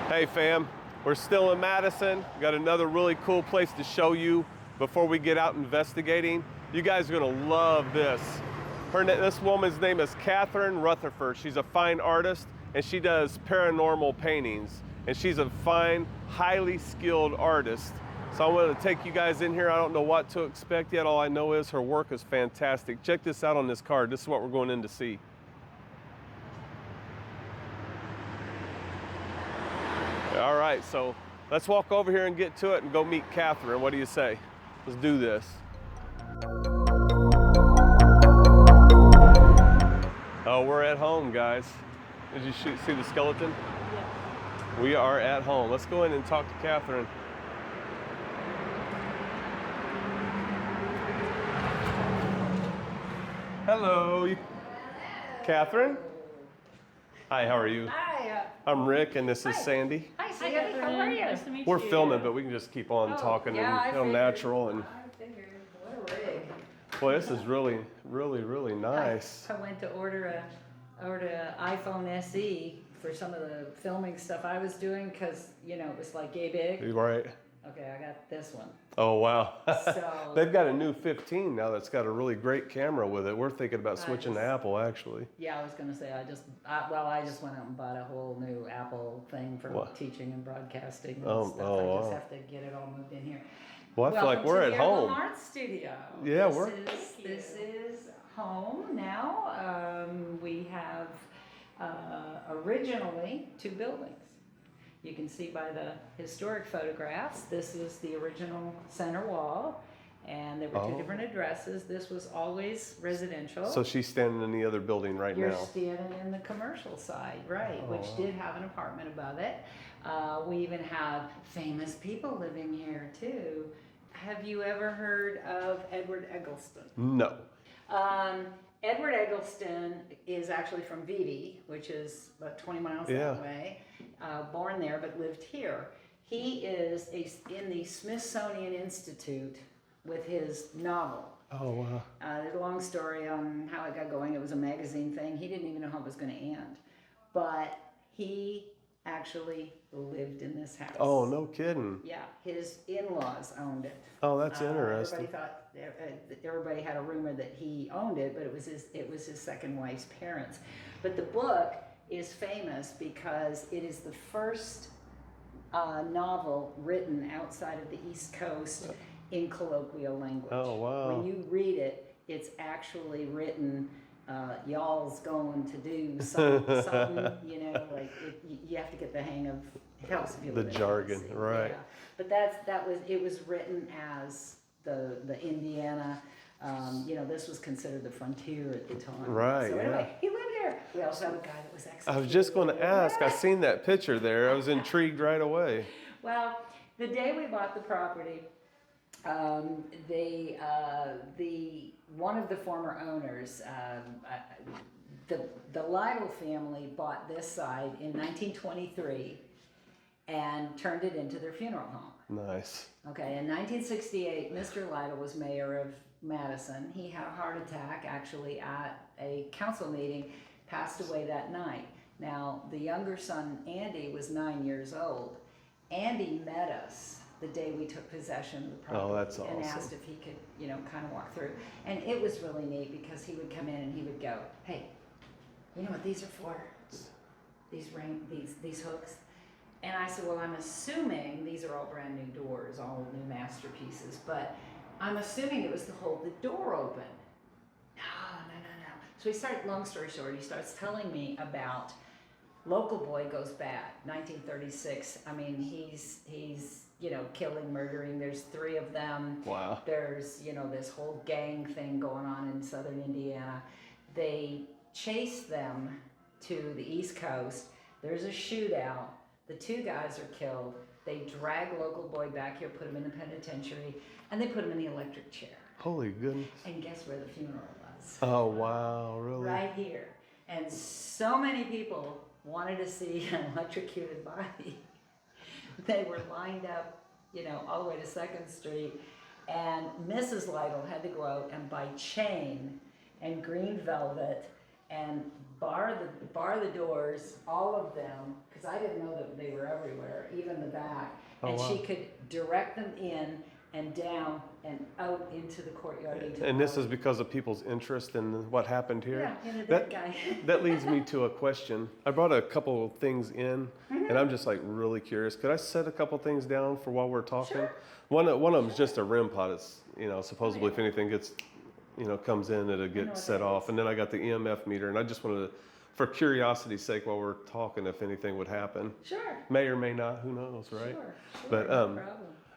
Hey fam, we're still in Madison. Got another really cool place to show you before we get out investigating. You guys are gonna love this. This woman's name is Kathryn Rutherford. She's a fine artist and she does paranormal paintings. And she's a fine, highly skilled artist. So I wanted to take you guys in here. I don't know what to expect yet. All I know is her work is fantastic. Check this out on this card. This is what we're going in to see. All right, so let's walk over here and get to it and go meet Kathryn. What do you say? Let's do this. Oh, we're at home, guys. Did you see the skeleton? Yeah. We are at home. Let's go in and talk to Kathryn. Hello. Kathryn? Hi, how are you? Hi. I'm Rick, and this is Sandy. Hi, Sandy. How are you? Nice to meet We're you. filming, but we can just keep on talking and feel natural. And I figured. What a rig. boy, this is really, really nice. I went to order an iPhone SE for some of the filming stuff I was doing because, it was like yay big. Right. Okay, I got this one. Oh, wow. So They've got a new 15 now that's got a really great camera with it. We're thinking about switching to Apple, actually. Yeah, I was going to say, I just went out and bought a whole new Apple thing for teaching and broadcasting and stuff. I just have to get it all moved in here. Well, I feel like we're at home. Art studio. Yeah, This is home now. We have originally 2 buildings. You can see by the historic photographs, this is the original center wall, and there were 2 different addresses. This was always residential. So she's standing in the other building right now. You're standing in the commercial side, right, which did have an apartment above it. We even have famous people living here too. Have you ever heard of Edward Eggleston? No. Edward Eggleston is actually from Vivi, which is about 20 miles that way. Born there, but lived here. He is in the Smithsonian Institute with his novel. Oh, wow. There's a long story on how it got going. It was a magazine thing. He didn't even know how it was going to end. But he actually lived in this house. Oh, no kidding. Yeah, his in-laws owned it. Oh, that's interesting. Everybody had a rumor that he owned it, but it was his second wife's parents. But the book is famous because it is the first novel written outside of the East Coast in colloquial language. Oh, wow. When you read it, it's actually written, y'all's going to do something, like you have to get the hang of, it helps if you live in jargon, Tennessee. right. Yeah. But it was written as the Indiana, this was considered the frontier at the time. Right, so anyway, he lived here. We also have a guy that was executed. I was just going to ask. I seen that picture there. I was intrigued right away. Well, the day we bought the property, one of the former owners, the Lytle family bought this side in 1923 and turned it into their funeral home. Nice. Okay, in 1968, Mr. Lytle was mayor of Madison. He had a heart attack actually at a council meeting, passed away that night. Now, the younger son, Andy, was 9 years old. Andy met us the day we took possession of the property. Oh, that's awesome. And asked if he could, kind of walk through. And it was really neat because he would come in and he would go, hey, you know what these are for? These hooks? And I said, well, I'm assuming these are all brand new doors, all new masterpieces, but I'm assuming it was to hold the door open. No. So long story short, he starts telling me about Local Boy Goes Bad, 1936. I mean, he's killing, murdering. There's 3 of them. Wow. There's, this whole gang thing going on in southern Indiana. They chase them to the East Coast. There's a shootout. The 2 guys are killed. They drag Local Boy back here, put him in the penitentiary, and they put him in the electric chair. Holy goodness. And guess where the funeral was? Oh, wow, really? Right here. And so many people wanted to see an electrocuted body. They were lined up, all the way to 2nd Street. And Mrs. Lytle had to go out and buy chain and green velvet and bar the doors, all of them, because I didn't know that they were everywhere, even the back. Oh, and wow. she could direct them in and down and out into the courtyard. And this is because of people's interest in what happened here? Yeah, in the dead guy. That leads me to a question. I brought a couple of things in, and I'm just like really curious. Could I set a couple things down for while we're talking? Sure. One of them is just a REM pod. It's, supposedly if anything gets, comes in, it'll get set off. And then I got the EMF meter, and I just wanted to, for curiosity's sake, while we're talking, if anything would happen. Sure. May or may not, who knows, right? Sure. But no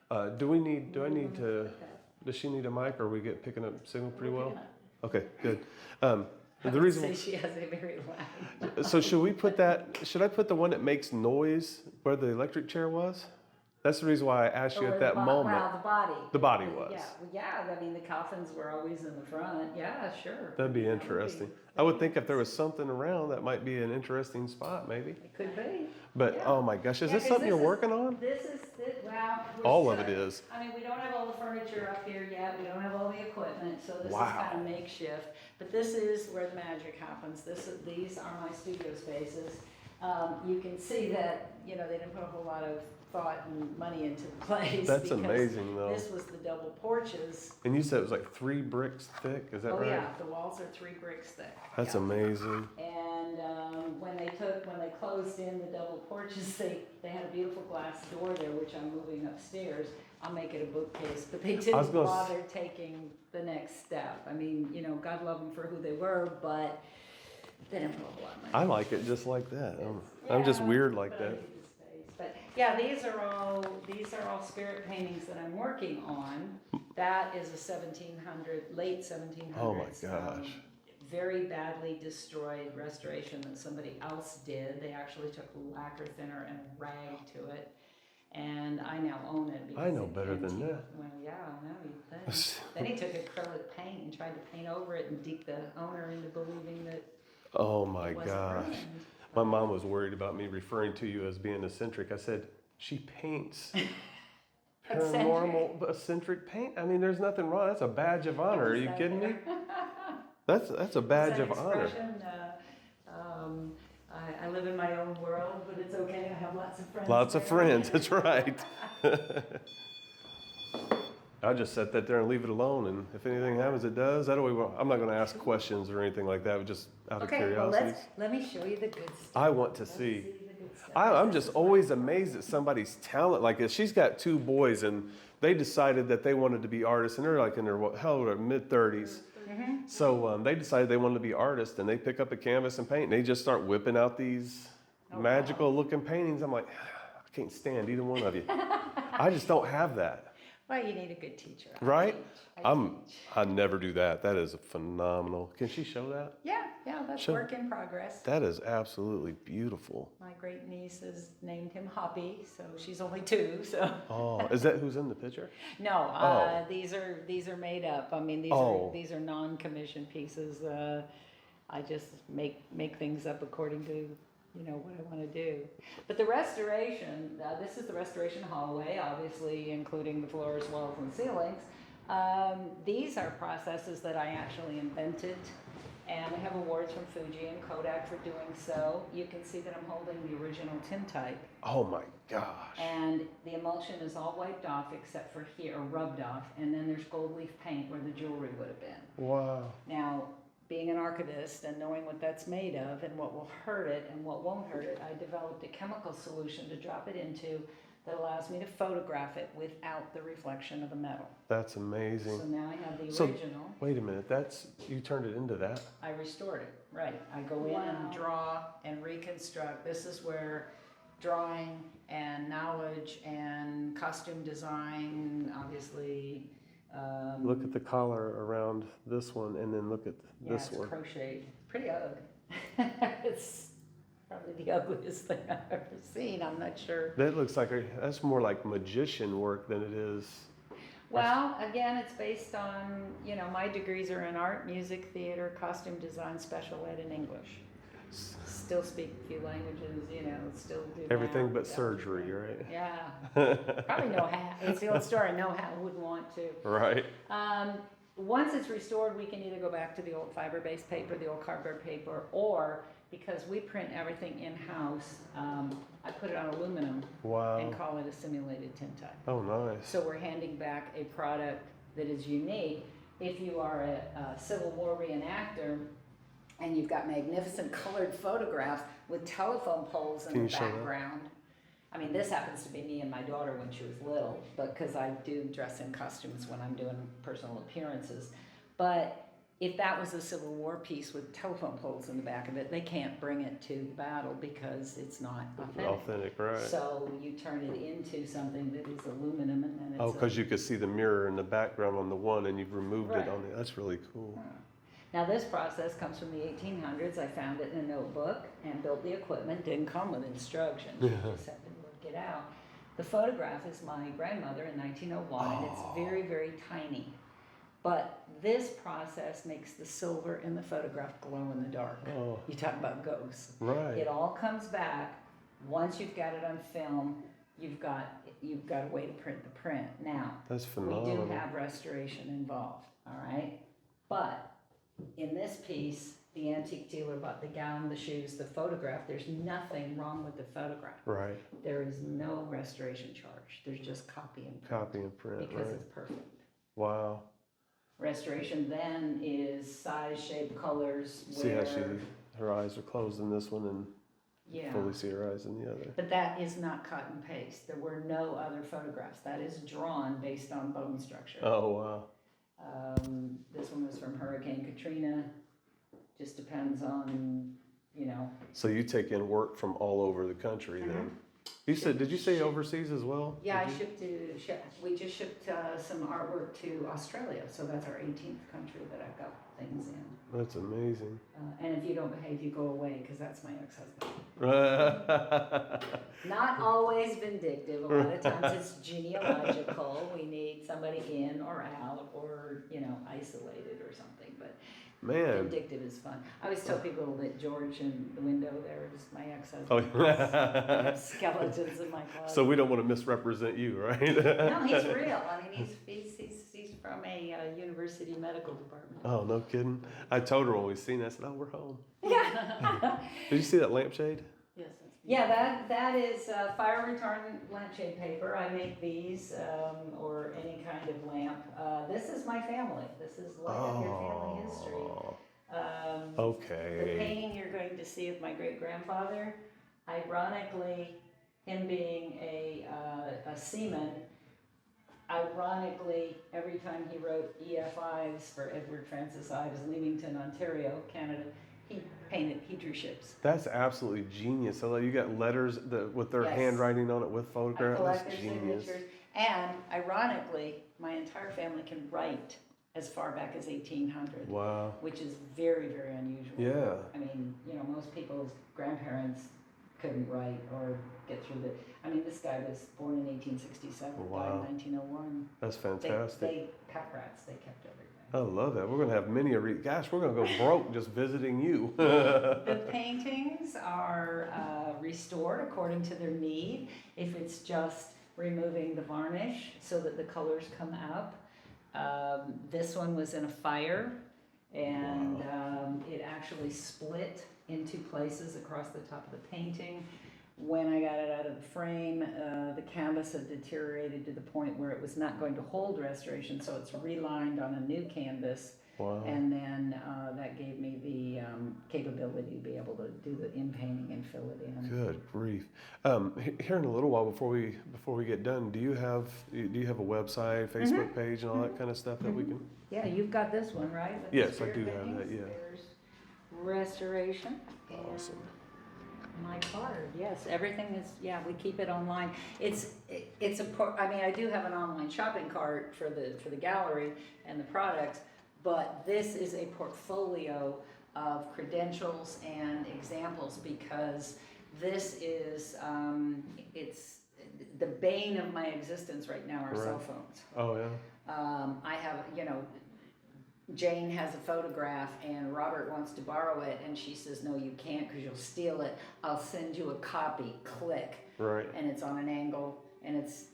problem. do I need to? Does she need a mic, or are we picking up signal pretty well? Okay, good. I The would reason. say she has a very loud. So should I put the one that makes noise where the electric chair was? That's the reason why I asked you Or at the that moment. Well, the body. The body was. Yeah. I mean, the coffins were always in the front. Yeah, sure. That'd be interesting. I would think if there was something around, that might be an interesting spot, maybe. It could be. But Yeah. oh my gosh, is Yeah, this 'cause something you're this is- working on? This is, well. All of it is. I mean, we don't have all the furniture up here yet. We don't have all the equipment, so this Wow. is kind of makeshift. But this is where the magic happens. These are my studio spaces. You can see that, they didn't put a whole lot of thought and money into the place. That's because amazing, though. This was the double porches. And you said it was like 3 bricks thick, is that Oh right? yeah, the walls are 3 bricks thick. That's Yeah. amazing. And when they closed in the double porches, they had a beautiful glass door there, which I'm moving upstairs. I'll make it a bookcase, but they didn't bother taking the next step. I mean, God love them for who they were, but they didn't put a whole lot of money. I like it just like that. I'm just weird like but I that. need the space. But yeah, these are all spirit paintings that I'm working on. That is a 1700, late 1700s. Oh my gosh. Very badly destroyed restoration that somebody else did. They actually took lacquer thinner and rag to it. And I now own it. I know better than that. Well, yeah, I know. Then he took acrylic paint and tried to paint over it and deep the owner into believing that Oh my it wasn't gosh. ruined. My mom was worried about me referring to you as being eccentric. I said, she paints paranormal eccentric paint. I mean, there's nothing wrong. That's a badge of honor. Are you kidding me? That's a badge of honor. I live in my own world, but it's okay. I have lots of friends. Lots of there. friends. That's right. I'll just set that there and leave it alone, and if anything happens, it does. That way, I'm not going to ask questions or anything like that. Just out of curiosity. Well, let me show you the good stuff. I want to see. I'm just always amazed at somebody's talent like this. She's got 2 boys, and they decided that they wanted to be artists, and they're like in their mid-30s. So they decided they wanted to be artists, and they pick up a canvas and paint, and they just start whipping out these magical-looking paintings. I'm like, I can't stand either one of you. I just don't have that. Well, you need a good teacher. Right? I teach. I never do that. That is phenomenal. Can she show that? Yeah, that's work in progress. That is absolutely beautiful. My great niece has named him Hoppy, so she's only 2. So. Oh, is that who's in the picture? No, these are made up. I mean, these are non-commissioned pieces. I just make things up according to what I want to do. But the restoration, this is the restoration hallway, obviously including the floors, walls, and ceilings. These are processes that I actually invented, and I have awards from Fuji and Kodak for doing so. You can see that I'm holding the original tintype. Oh my gosh. And the emulsion is all wiped off except for here, or rubbed off, and then there's gold leaf paint where the jewelry would have been. Wow. Now, being an archivist and knowing what that's made of and what will hurt it and what won't hurt it, I developed a chemical solution to drop it into that allows me to photograph it without the reflection of the metal. That's amazing. So now I have the So, original. wait a minute, you turned it into that? I restored it, right. I go in and draw and reconstruct. This is where drawing and knowledge and costume design, obviously. Look at the collar around this one, and then look at this it's one. Crocheted. Pretty ugly. It's probably the ugliest thing I've ever seen. I'm not sure. That looks like that's more like magician work than it is. Well, again, it's based on, my degrees are in art, music, theater, costume design, special ed, and English. Still speak a few languages, still do Everything math, but surgery, right? Yeah. Probably know how. It's the old story, know how, wouldn't want to. Right. once it's restored, we can either go back to the old fiber-based paper, the old cardboard paper, or because we print everything in-house, I put it on aluminum Wow. and call it a simulated tintype. Oh, nice. So we're handing back a product that is unique. If you are a Civil War reenactor and you've got magnificent colored photographs with telephone poles in Can the you show that? background. I mean, this happens to be me and my daughter when she was little, but because I do dress in costumes when I'm doing personal appearances. But if that was a Civil War piece with telephone poles in the back of it, they can't bring it to the battle because it's not authentic. Authentic, right. So you turn it into something that is aluminum, and then it's Oh, because you could see the mirror in the background on the one, and you've removed Right. it on the. That's really cool. Now this process comes from the 1800s. I found it in a notebook and built the equipment. Didn't come with instructions. You just had to work it out. The photograph is my grandmother in 1901, and it's very, very tiny. But this process makes the silver in the photograph glow in the dark. Oh. You talk about ghosts. Right. It all comes back. Once you've got it on film, you've got a way to print the print. Now, That's we phenomenal. do have restoration involved, all right? But in this piece, the antique dealer bought the gown, the shoes, the photograph. There's nothing wrong with the photograph. Right. There is no restoration charge. There's just copy and print. Copy and print. Because Right. it's perfect. Wow. Restoration then is size, shape, colors. See how her eyes are closed in this one, and Yeah. fully see her eyes in the other. But that is not cut and paste. There were no other photographs. That is drawn based on bone structure. Oh, wow. This one was from Hurricane Katrina. Just depends on, So you take in work from all over the country then? You said, did you say overseas as well? Yeah, Did you? we just shipped some artwork to Australia, so that's our 18th country that I've got things in. That's amazing. And if you don't behave, you go away, because that's my ex-husband. Not always vindictive. A lot of times it's genealogical. We need somebody in or out or, isolated or something, but Man. vindictive is fun. I always tell people that George in the window there is my ex-husband. Oh, I have skeletons in my closet. So we don't want to misrepresent you, right? No, he's real. I mean, he's from a university medical department. Oh, no kidding. I told her when we seen that, I said, oh, we're home. Yeah. Did you see that lampshade? Yes. Yeah, that is fire retardant lampshade paper. I make these or any kind of lamp. This is my family. This is like your family history. The Okay. painting you're going to see of my great-grandfather, ironically, him being a seaman, ironically, every time he wrote EFIs for Edward Francis Ives, Leamington, Ontario, Canada, he drew ships. That's absolutely genius. So you got letters with their Yes. handwriting on it with I photographs. collect That's their genius. signatures. And ironically, my entire family can write as far back as 1800. Wow. Which is very, very unusual. Yeah. I mean, most people's grandparents couldn't write or get through this guy was born in 1867, died Wow. in 1901. That's fantastic. They pack rats, they kept everything. I love that. We're going to have many gosh, we're going to go broke just visiting you. The paintings are restored according to their need. If it's just removing the varnish so that the colors come up. This one was in a fire, and it actually split in two places across the top of the painting. When I got it out of the frame, the canvas had deteriorated to the point where it was not going to hold restoration, so it's relined on a new canvas. Wow. And then that gave me the capability to be able to do the in-painting and fill it in. Good grief. Here in a little while before we get done, do you have a website, Facebook page, and all that kind of stuff that we can? Yeah, you've got this one, right? With the Yes, I spirit do have paintings. that, yeah. There's restoration. Awesome. And my card, yes, everything is, we keep it online. I do have an online shopping cart for the gallery and the products, but this is a portfolio of credentials and examples because this is, it's the bane of my existence right now are cell phones. Oh, yeah. I have, Jane has a photograph and Robert wants to borrow it and she says, no, you can't because you'll steal it. I'll send you a copy, click. Right. And it's on an angle and it's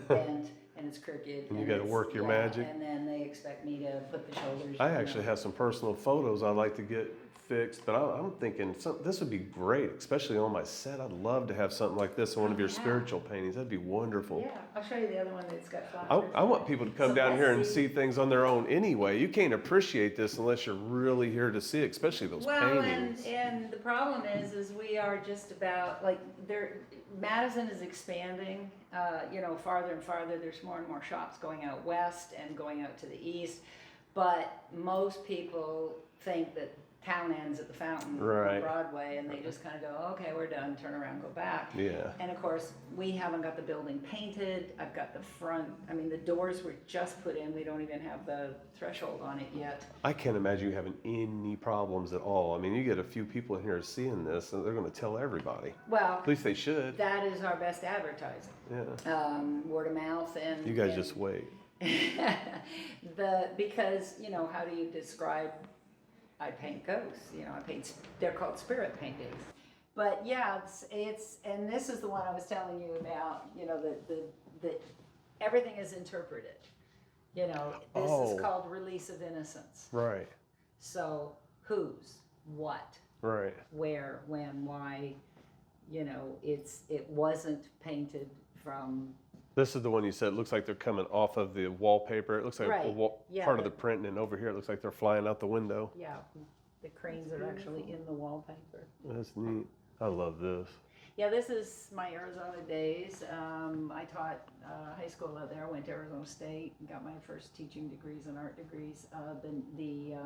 bent and it's crooked. And you got to work your magic. And then they expect me to put the shoulders. I actually have some personal photos I'd like to get fixed, but I'm thinking this would be great, especially on my set. I'd love to have something like this in one of your spiritual paintings. That'd be wonderful. Yeah, I'll show you the other one that's got flowers. I want people to come down here and see things on their own anyway. You can't appreciate this unless you're really here to see it, especially those paintings. And the problem is we are just about, like, Madison is expanding, farther and farther. There's more and more shops going out west and going out to the east, but most people think that town ends at the fountain on Broadway, and they just kind of go, okay, we're done, turn around, go back. Yeah. And of course, we haven't got the building painted. I've got the front, the doors were just put in. We don't even have the threshold on it yet. I can't imagine you having any problems at all. You get a few people in here seeing this, and they're going to tell everybody. Well, at least they should. That is our best advertising. Yeah. Word of mouth and... You guys just wait. Because, how do you describe... I paint ghosts, they're called spirit paintings. But yeah, it's and this is the one I was telling you about, the everything is interpreted. This is called release of innocence. Right. So whose, what, right, where, when, why, it wasn't painted from... This is the one you said, it looks like they're coming off of the wallpaper. It looks like part of the print, and then over here it looks like they're flying out the window. Yeah, the cranes are actually in the wallpaper. That's neat. I love this. Yeah, this is my Arizona days. I taught high school out there. I went to Arizona State and got my first teaching degrees and art degrees. The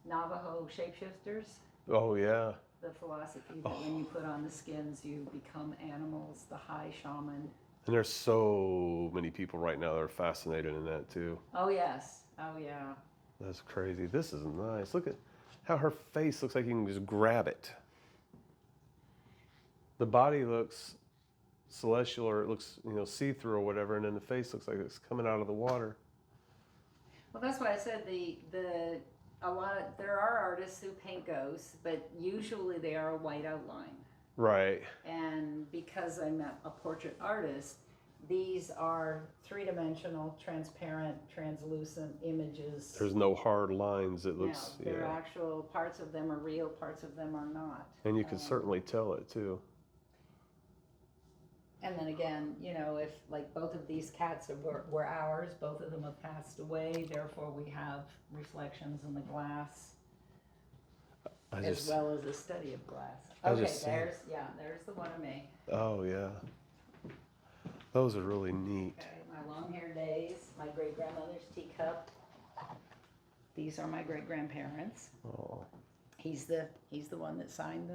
Navajo shapeshifters. Oh, yeah. The philosophy that when you put on the skins, you become animals, the high shaman. And there's so many people right now that are fascinated in that too. Oh yes, oh yeah. That's crazy. This is nice. Look at how her face looks like you can just grab it. The body looks celestial, or it looks, see-through or whatever, and then the face looks like it's coming out of the water. Well, that's why I said there are artists who paint ghosts, but usually they are a white outline. Right. And because I'm a portrait artist, these are three-dimensional, transparent, translucent images. There's no hard lines. It looks... No, they're actual, parts of them are real, parts of them are not. And you can certainly tell it too. And then again, if like both of these cats were ours, both of them have passed away, therefore we have reflections in the glass. As well as a study of glass. Okay, there's the one of me. Oh yeah, those are really neat. Okay, my long hair days, my great grandmother's teacup. These are my great grandparents. Oh. He's the one that signed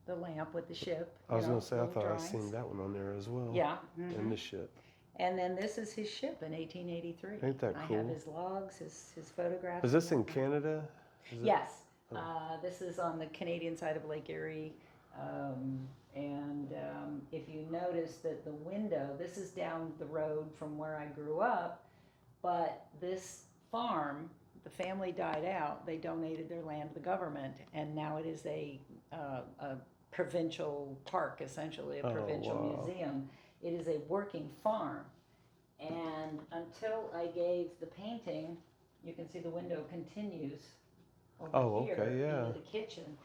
the lamp with the ship. I was gonna say I thought I'd seen that one on there as well. Yeah. Mm-hmm. And the ship. And then this is his ship in 1883. Ain't that cool? I have his logs, his photographs. Is this in Canada? Yes. This is on the Canadian side of Lake Erie, if you notice that the window, this is down the road from where I grew up, but this farm, the family died out, they donated their land to the government, and now it is a provincial park, essentially, a provincial museum. It is a working farm, and until I gave the painting, you can see the window continues over here into the kitchen.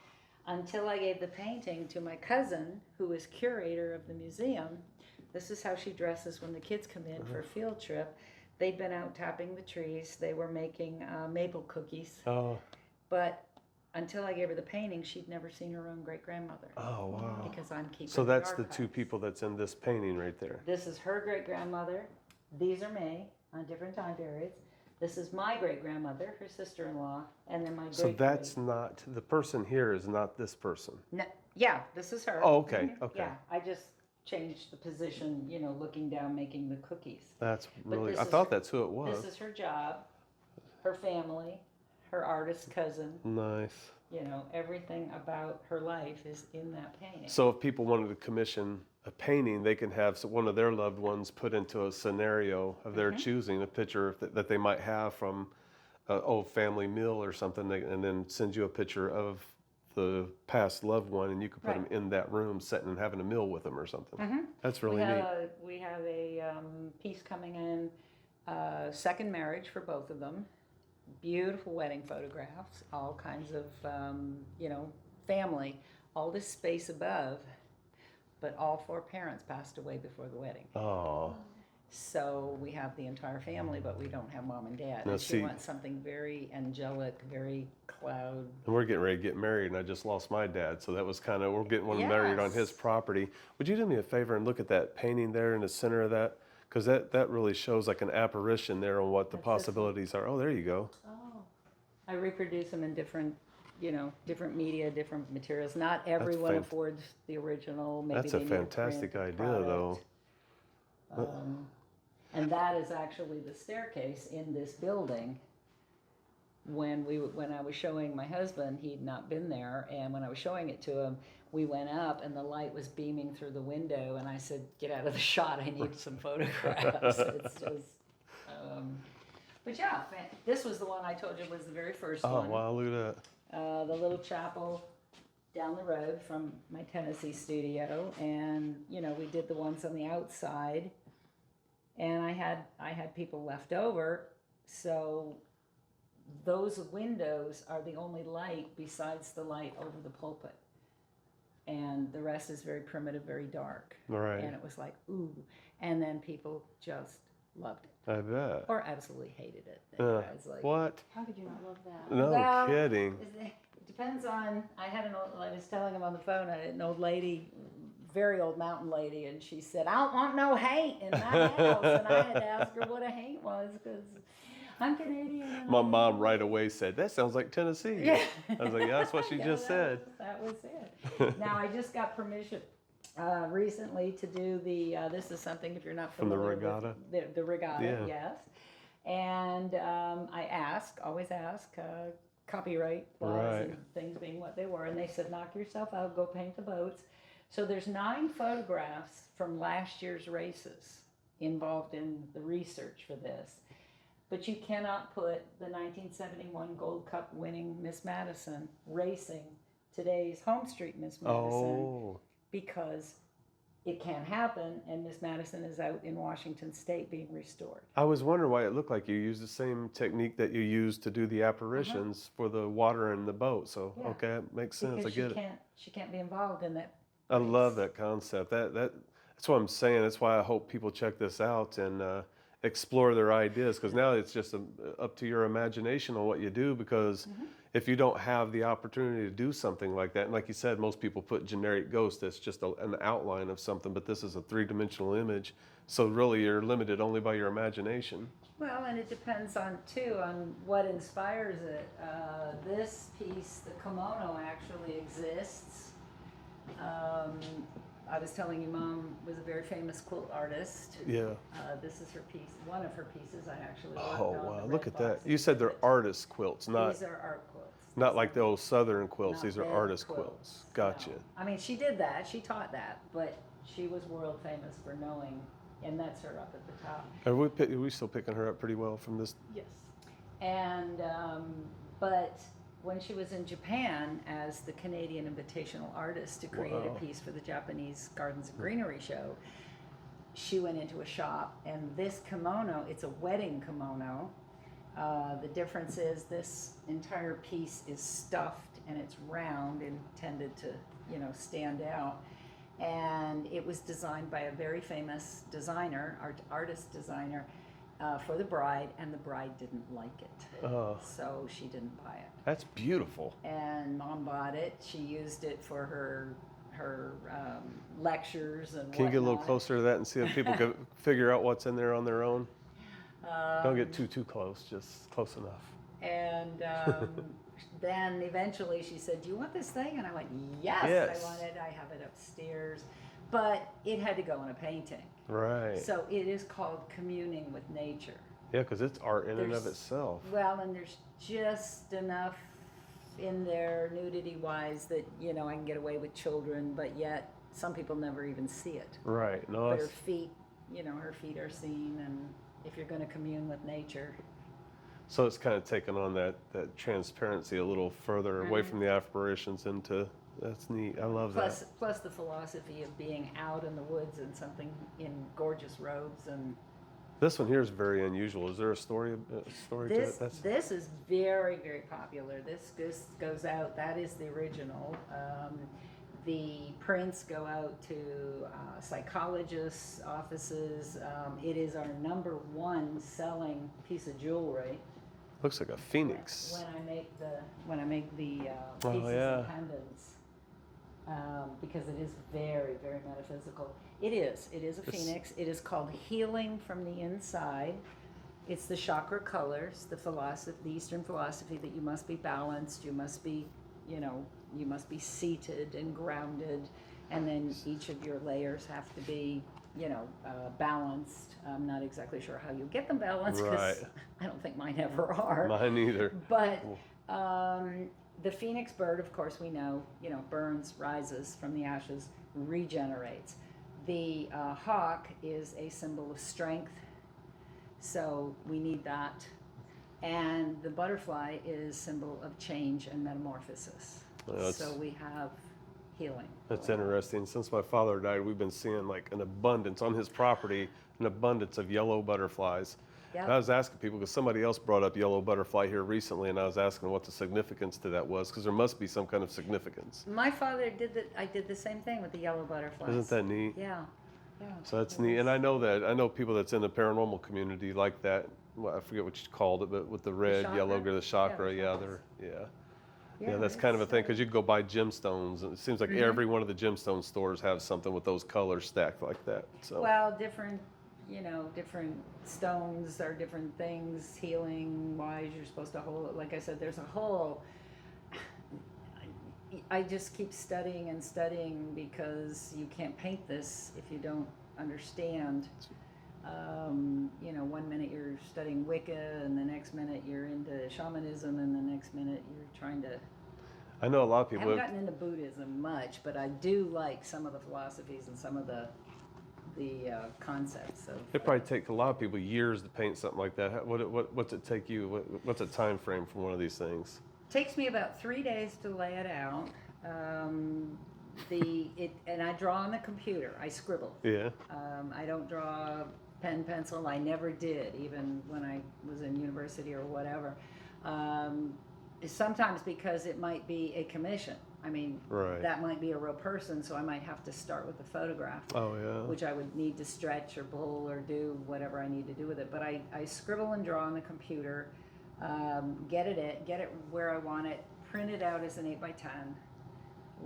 Until I gave the painting to my cousin, who is curator of the museum. This is how she dresses when the kids come in for a field trip. They'd been out tapping the trees. They were making maple cookies. Oh. But until I gave her the painting, she'd never seen her own great-grandmother. Oh, wow. Because I'm keeping So that's the two people that's in this painting right there. This is her great-grandmother. These are me on different time periods. This is my great-grandmother, her sister-in-law, and then my So that's not, the person here is not this person? No, yeah, this is her. Oh, okay, okay. Yeah, I just changed the position, looking down, making the cookies. That's really, I thought that's who it was. This is her job, her family, her artist cousin. Nice. Everything about her life is in that painting. So if people wanted to commission a painting, they can have one of their loved ones put into a scenario of their choosing, a picture that they might have from an old family meal or something, and then send you a picture of the past loved one, and you could put them in that room sitting and having a meal with them or something. That's really neat. We have a piece coming in Second marriage for both of them. Beautiful wedding photographs, all kinds of, family, all this space above, but all four parents passed away before the wedding. Oh. So we have the entire family, but we don't have mom and dad. Now, And she see- wants something very angelic, very cloud. And we're getting ready to get married, and I just lost my dad, so that was kind of, we're getting married on his Yes. property. Would you do me a favor and look at that painting there in the center of that? Because that really shows like an apparition there on what the That's this one. possibilities are. Oh, there you go. Oh. I reproduce them in different, different media, different materials. Not everyone fan- affords the original. Maybe That's a they need fantastic print idea, though. product. And that is actually the staircase in this building. When I was showing my husband, he'd not been there, and when I was showing it to him, we went up and the light was beaming through the window, and I said, "Get out of the shot, I need some photographs." It's just, but yeah, this was the one I told you was the very first Oh, one. wow, look at that. The little chapel down the road from my Tennessee studio, and we did the ones on the outside, and I had people left over, so those windows are the only light besides the light over the pulpit, and the rest is very primitive, very dark. Right. And it was like, ooh, and then people just loved it I bet. or absolutely hated it. It was like, What? How could you not love that? No Well, kidding. it depends on. I was telling him on the phone. I had an old lady, very old mountain lady, and she said, "I don't want no hate in my house." And I had to ask her what a hate was because I'm Canadian. And My mom right away said, "That sounds like Tennessee." Yeah. I was like, "Yeah, that's what she Yeah, just said." That was it. Now I just got permission recently to do the. This is something if you're not From the familiar regatta? with the regatta, Yeah. yes. And I always ask, copyright laws Right. and things being what they were, and they said, knock yourself out, go paint the boats. So there's 9 photographs from last year's races involved in the research for this. But you cannot put the 1971 Gold Cup winning Miss Madison racing today's Home Street Miss Madison Oh. because it can't happen, and Miss Madison is out in Washington State being restored. I was wondering why it looked like you used the same technique that you used to do the apparitions for the water in the boat. So, Yeah. okay, that makes sense. Because I get it. she can't be involved in that. I love that concept. That's what I'm saying. That's why I hope people check this out and explore their ideas, because now it's just up to your imagination on what you do, because if you don't have the opportunity to do something like that, and like you said, most people put generic ghost, that's just an outline of something, but this is a 3-dimensional image, so really you're limited only by your imagination. Well, and it depends on what inspires it. This piece, the kimono, actually exists. I was telling you, Mom was a very famous quilt artist. Yeah. This is her piece, one of her pieces I actually worked Oh, on. wow, the look red at that. box You said they're exhibit. artist quilts, not These are art quilts. not like the old Southern quilts. Not These are bed artist quilts. Gotcha. No. I mean, she did that. She taught that, but she was world famous for knowing, and that's her up at the top. Are we still picking her up pretty well from this? Yes. And but when she was in Japan as the Canadian invitational artist to create Wow. a piece for the Japanese Gardens and Greenery show, she went into a shop, and this kimono, it's a wedding kimono. The difference is this entire piece is stuffed and it's round, intended to, stand out. And it was designed by a very famous designer, artist designer, for the bride, and the bride didn't like it. So she didn't buy it. That's beautiful. And Mom bought it. She used it for her lectures and Can you get a little whatnot. closer to that and see if people can figure out what's in there on their own? Don't Um, get too close, just close enough. And then eventually she said, "Do you want this thing?" And I went, "Yes, Yes. I want it. I have it upstairs." But it had to go in a painting. Right. So it is called communing with nature. Yeah, because it's art in and of There's- itself. Well, and there's just enough in there nudity-wise that, I can get away with children, but yet some people never even see it. Right. No, But her it's, feet, her feet are seen, and if you're going to commune with nature. so it's kind of taken on that transparency a little further away Mhm. from the apparitions into. That's neat. I love Plus the philosophy of being out in the woods and something in gorgeous robes and This one here is very unusual. Is there a story to This it? this is very, very popular. This goes out. That is the original. The prints go out to psychologists' offices. It is our #1 selling piece of jewelry. Looks like a phoenix. When I make the Oh, pieces yeah. and pendants, because it is very, very metaphysical. It is a phoenix. It is called healing from the inside. It's the chakra colors, the Eastern philosophy that you must be balanced, you must be, you must be seated and grounded, and then each of your layers have to be, balanced. I'm not exactly sure how you get them balanced, because Right. I don't think mine ever are. Mine either. But the phoenix bird, of course, we know, burns, rises from the ashes, regenerates. The hawk is a symbol of strength, so we need that. And the butterfly is symbol of change and metamorphosis. So we have healing. That's interesting. Since my father died, we've been seeing like an abundance on his property, an abundance of yellow butterflies. Yep. And I was asking people, because somebody else brought up yellow butterfly here recently, and I was asking what the significance to that was, because there must be some kind of significance. My father I did the same thing with the yellow butterflies. Isn't that neat? Yeah. So that's neat. And I know people that's in the paranormal community like that. Well, I forget what you called it, but with the red, yellow, the chakra, yeah, that's kind of a thing, because you can go buy gemstones, and it seems like every one of the gemstone stores have something with those colors stacked like that. So Well, different stones are different things, healing wise. You're supposed to hold it. Like I said, there's a whole. I just keep studying and studying, because you can't paint this if you don't understand. 1 minute you're studying Wicca, and the next minute you're into shamanism, and the next minute you're trying to. I know a lot of I people. haven't gotten into Buddhism much, but I do like some of the philosophies and some of the concepts of. It probably take a lot of people years to paint something like that. What's it take you? What's a time frame for one of these things? Takes me about 3 days to lay it out. And I draw on the computer. I scribble. Yeah. I don't draw pen, pencil. I never did, even when I was in university or whatever. Sometimes because it might be a commission. I mean, Right. that might be a real person, so I might have to start with the photograph. Oh, yeah. Which I would need to stretch or pull or do whatever I need to do with it. But I scribble and draw on the computer, get it where I want it, print it out as an 8x10,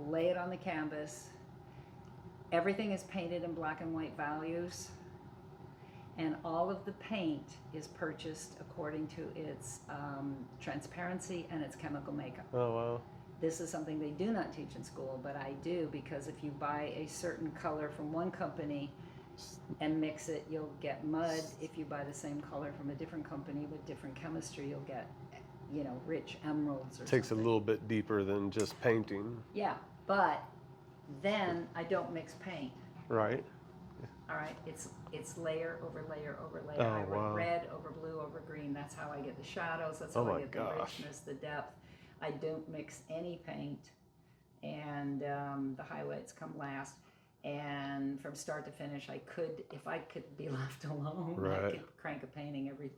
lay it on the canvas. Everything is painted in black and white values, and all of the paint is purchased according to its transparency and its chemical makeup. Oh, wow. This is something they do not teach in school, but I do, because if you buy a certain color from one company and mix it, you'll get mud. If you buy the same color from a different company with different chemistry, you'll get, rich emeralds or Takes something. a little bit deeper than just painting. Yeah, but then I don't mix paint. Right. All right, it's layer over layer over layer. Oh, I write wow. red over blue over green. That's how I get the shadows. That's Oh, how I my get gosh. the richness, the depth. I don't mix any paint, and the highlights come last. And from start to finish, if I could be left alone, I Right. could crank a painting every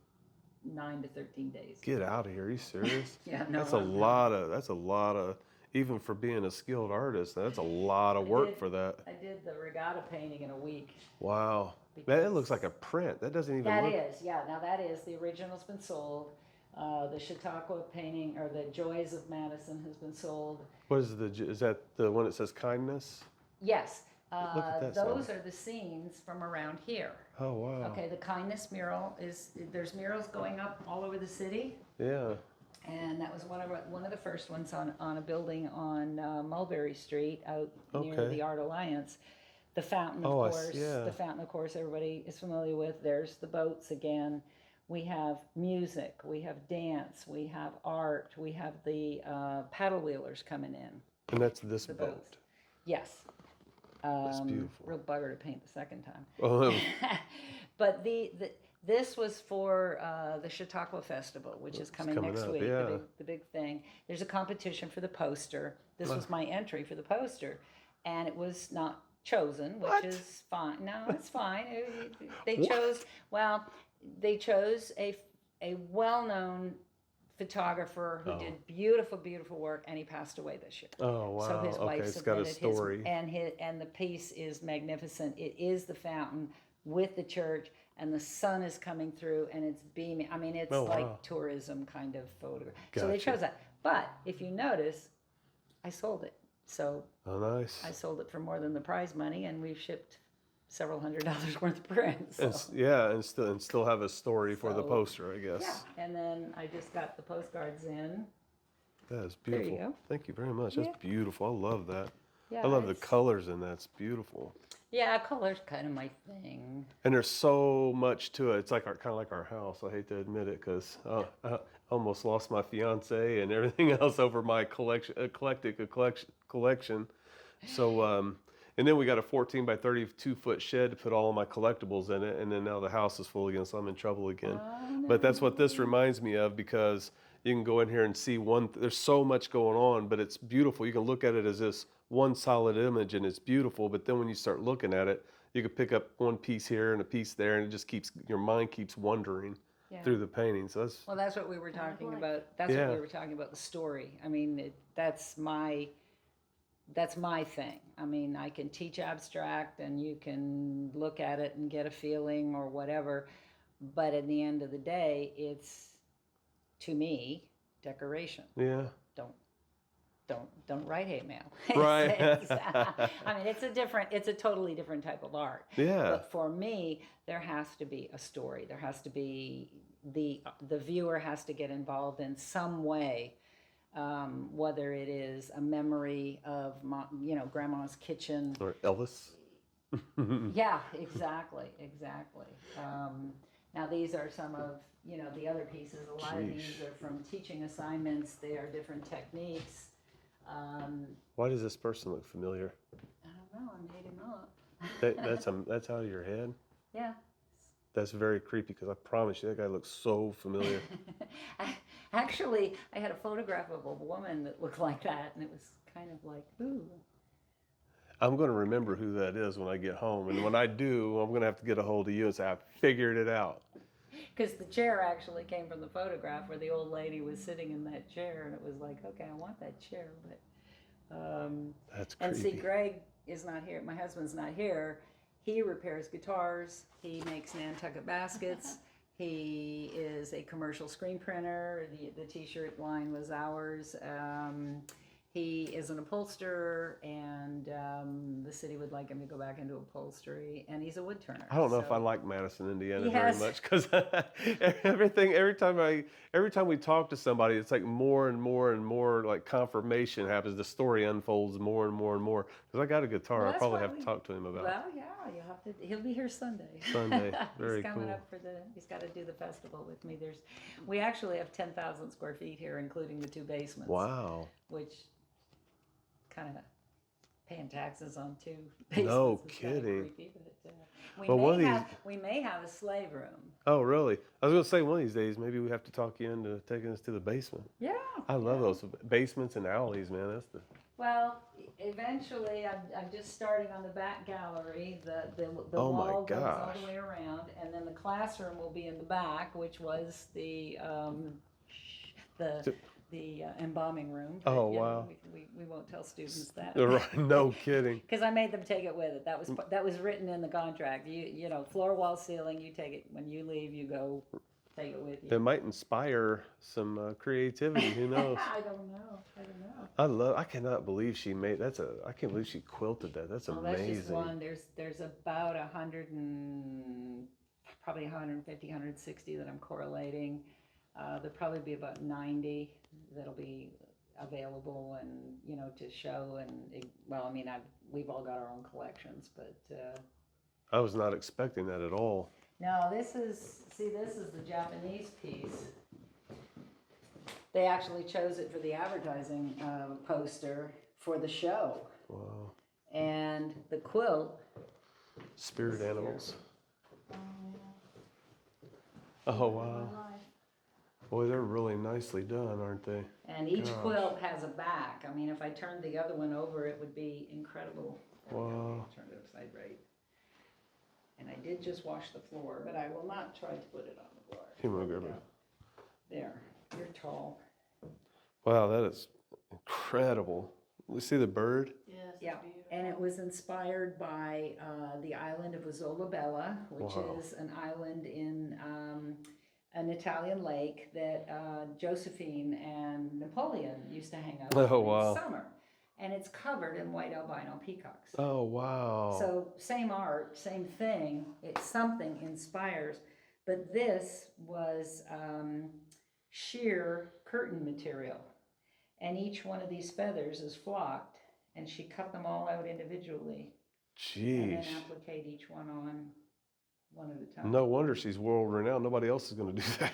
9 to 13 days. Get out of here. Are you serious? Yeah, no. That's a lot of, even for being a skilled artist, that's a lot of work for that. I did the regatta painting in a week. Wow. Man, it looks like a print. That doesn't even That look. is, yeah. Now that is, the original's been sold. The Chautauqua painting, or the Joys of Madison, has been sold. What is that the one that says kindness? Yes. Look at that Those sign. are the scenes from around here. Oh, wow. Okay, the kindness mural there's murals going up all over the city, Yeah. and that was one of the first ones on a building on Mulberry Street out near Okay. the Art Alliance. The fountain, of Oh, course. yeah. The fountain, of course, everybody is familiar with. There's the boats again. We have music, we have dance, we have art, we have the paddle wheelers coming in. And that's this The boat. boats. Yes. That's beautiful. Real bugger to paint the second time. Oh, But this was for the Chautauqua Festival, which is coming coming next up, week. yeah. The big thing. There's a competition for the poster. This was my entry for the poster, and it was not chosen, which What? is fine. No, it's fine. They What? chose, well, they chose a well-known photographer who did beautiful, beautiful work, and he passed away this year. Oh, wow. So his wife It's got a submitted story. and the piece is magnificent. It is the fountain with the church, and the sun is coming through, and it's beaming. I mean, it's like tourism kind of photograph. So they Gotcha. chose that. But if you notice, I sold it. So Oh, nice. I sold it for more than the prize money, and we've shipped several $100s worth of prints. So. And still have a story for the poster, I guess. Yeah, and then I just got the postcards in. That is beautiful. There you go. Thank you very much. That's beautiful. I love that. Yeah, I love the colors in that. It's beautiful. Yeah, color's kind of my thing. And there's so much to it. It's like kind of like our house. I hate to admit it because I almost lost my fiance and everything else over my eclectic collection. So, and then we got a 14 by 32 foot shed to put all of my collectibles in it. And then now the house is full again, so I'm in trouble again. Oh, no. But that's what this reminds me of, because you can go in here and see there's so much going on, but it's beautiful. You can look at it as this one solid image and it's beautiful. But then when you start looking at it, you can pick up one piece here and a piece there, and it just your mind keeps wandering through the painting. So that's what we were talking about. That's what we were talking about, the story. I mean, that's my thing. I mean, I can teach abstract and you can look at it and get a feeling or whatever, but at the end of the day, it's, to me, decoration. Yeah. Don't write hate mail. Right. I mean, it's a totally different type of art. Yeah. But for me, there has to be a story. There has to be, the viewer has to get involved in some way. Whether it is a memory of grandma's kitchen, Or Elvis. yeah, exactly. Now these are some of the other pieces. A lot of these are from teaching assignments. They are different techniques. Why does this person look familiar? I don't know. I made him up. That's out of your head. Yeah. That's very creepy, because I promise you that guy looks so familiar. Actually, I had a photograph of a woman that looked like that, and it was kind of like, ooh. I'm going to remember who that is when I get home. And when I do, I'm going to have to get a hold of you and say, I figured it out. Because the chair actually came from the photograph where the old lady was sitting in that chair, and it was like, okay, I want that chair. But that's creepy. And see, Greg is not here. My husband's not here. He repairs guitars. He makes Nantucket baskets. He is a commercial screen printer. The t-shirt line was ours. He is an upholsterer, and the city would like him to go back into upholstery, and he's a wood turner. I don't know if I like Madison, Indiana Yes. very much, because every time we talk to somebody, it's like more and more like confirmation happens. The story unfolds more and more and more. Because I got a guitar, Well, I that's probably why have to talk to him about. Well, yeah, you'll have to. He'll be here Sunday. Sunday, very He's coming cool. up he's got to do the festival with me. We actually have 10,000 square feet here, including the two basements. Wow. Which kind of paying taxes on two basements. No is kidding. Kind of creepy, but we may have a slave room. Oh, really? I was going to say, one of these days, maybe we have to talk you into taking us to the basement. Yeah. I love those basements and alleys, man. Well, eventually, I'm just starting on the back gallery. The Oh my wall goes all gosh. the way around, and then the classroom will be in the back, which was the embalming room. But, Oh, wow. We won't tell students that. Right, no kidding. Because I made them take it with it. That was written in the contract. You know, floor, wall, ceiling. You take it when you leave. You go take it with you. It might inspire some creativity. Who knows? I don't know. I cannot believe she made. I can't believe she quilted that. That's amazing. That's just one. There's about probably 150, 160 that I'm correlating. There'll probably be about 90 that'll be available and to show, and we've all got our own collections, but I was not expecting that at all. no, this is the Japanese piece. They actually chose it for the advertising poster for the show. Wow. And the quilt. Spirit animals. Oh, wow. Boy, they're really nicely done, aren't they? And each quilt has a back. I mean, if I turned the other one over, it would be incredible There we go. Wow. Turn it upside right. And I did just wash the floor, but I will not try to put it on the floor. Here, we'll grab it. There, you're tall. Wow, that is incredible. We see the bird. Yes, it's Yeah, beautiful. and it was inspired by the island of Isola Bella, which Wow. is an island in an Italian lake that Josephine and Napoleon used to hang out Oh, in wow. summer. And it's covered in white albino peacocks. Oh, wow. So same art, same thing. It's something inspires, but this was sheer curtain material, and each one of these feathers is flocked, and she cut them all out individually, and then Jeez. applique each one on one at a time. No wonder she's world renowned. Nobody else is going to do that.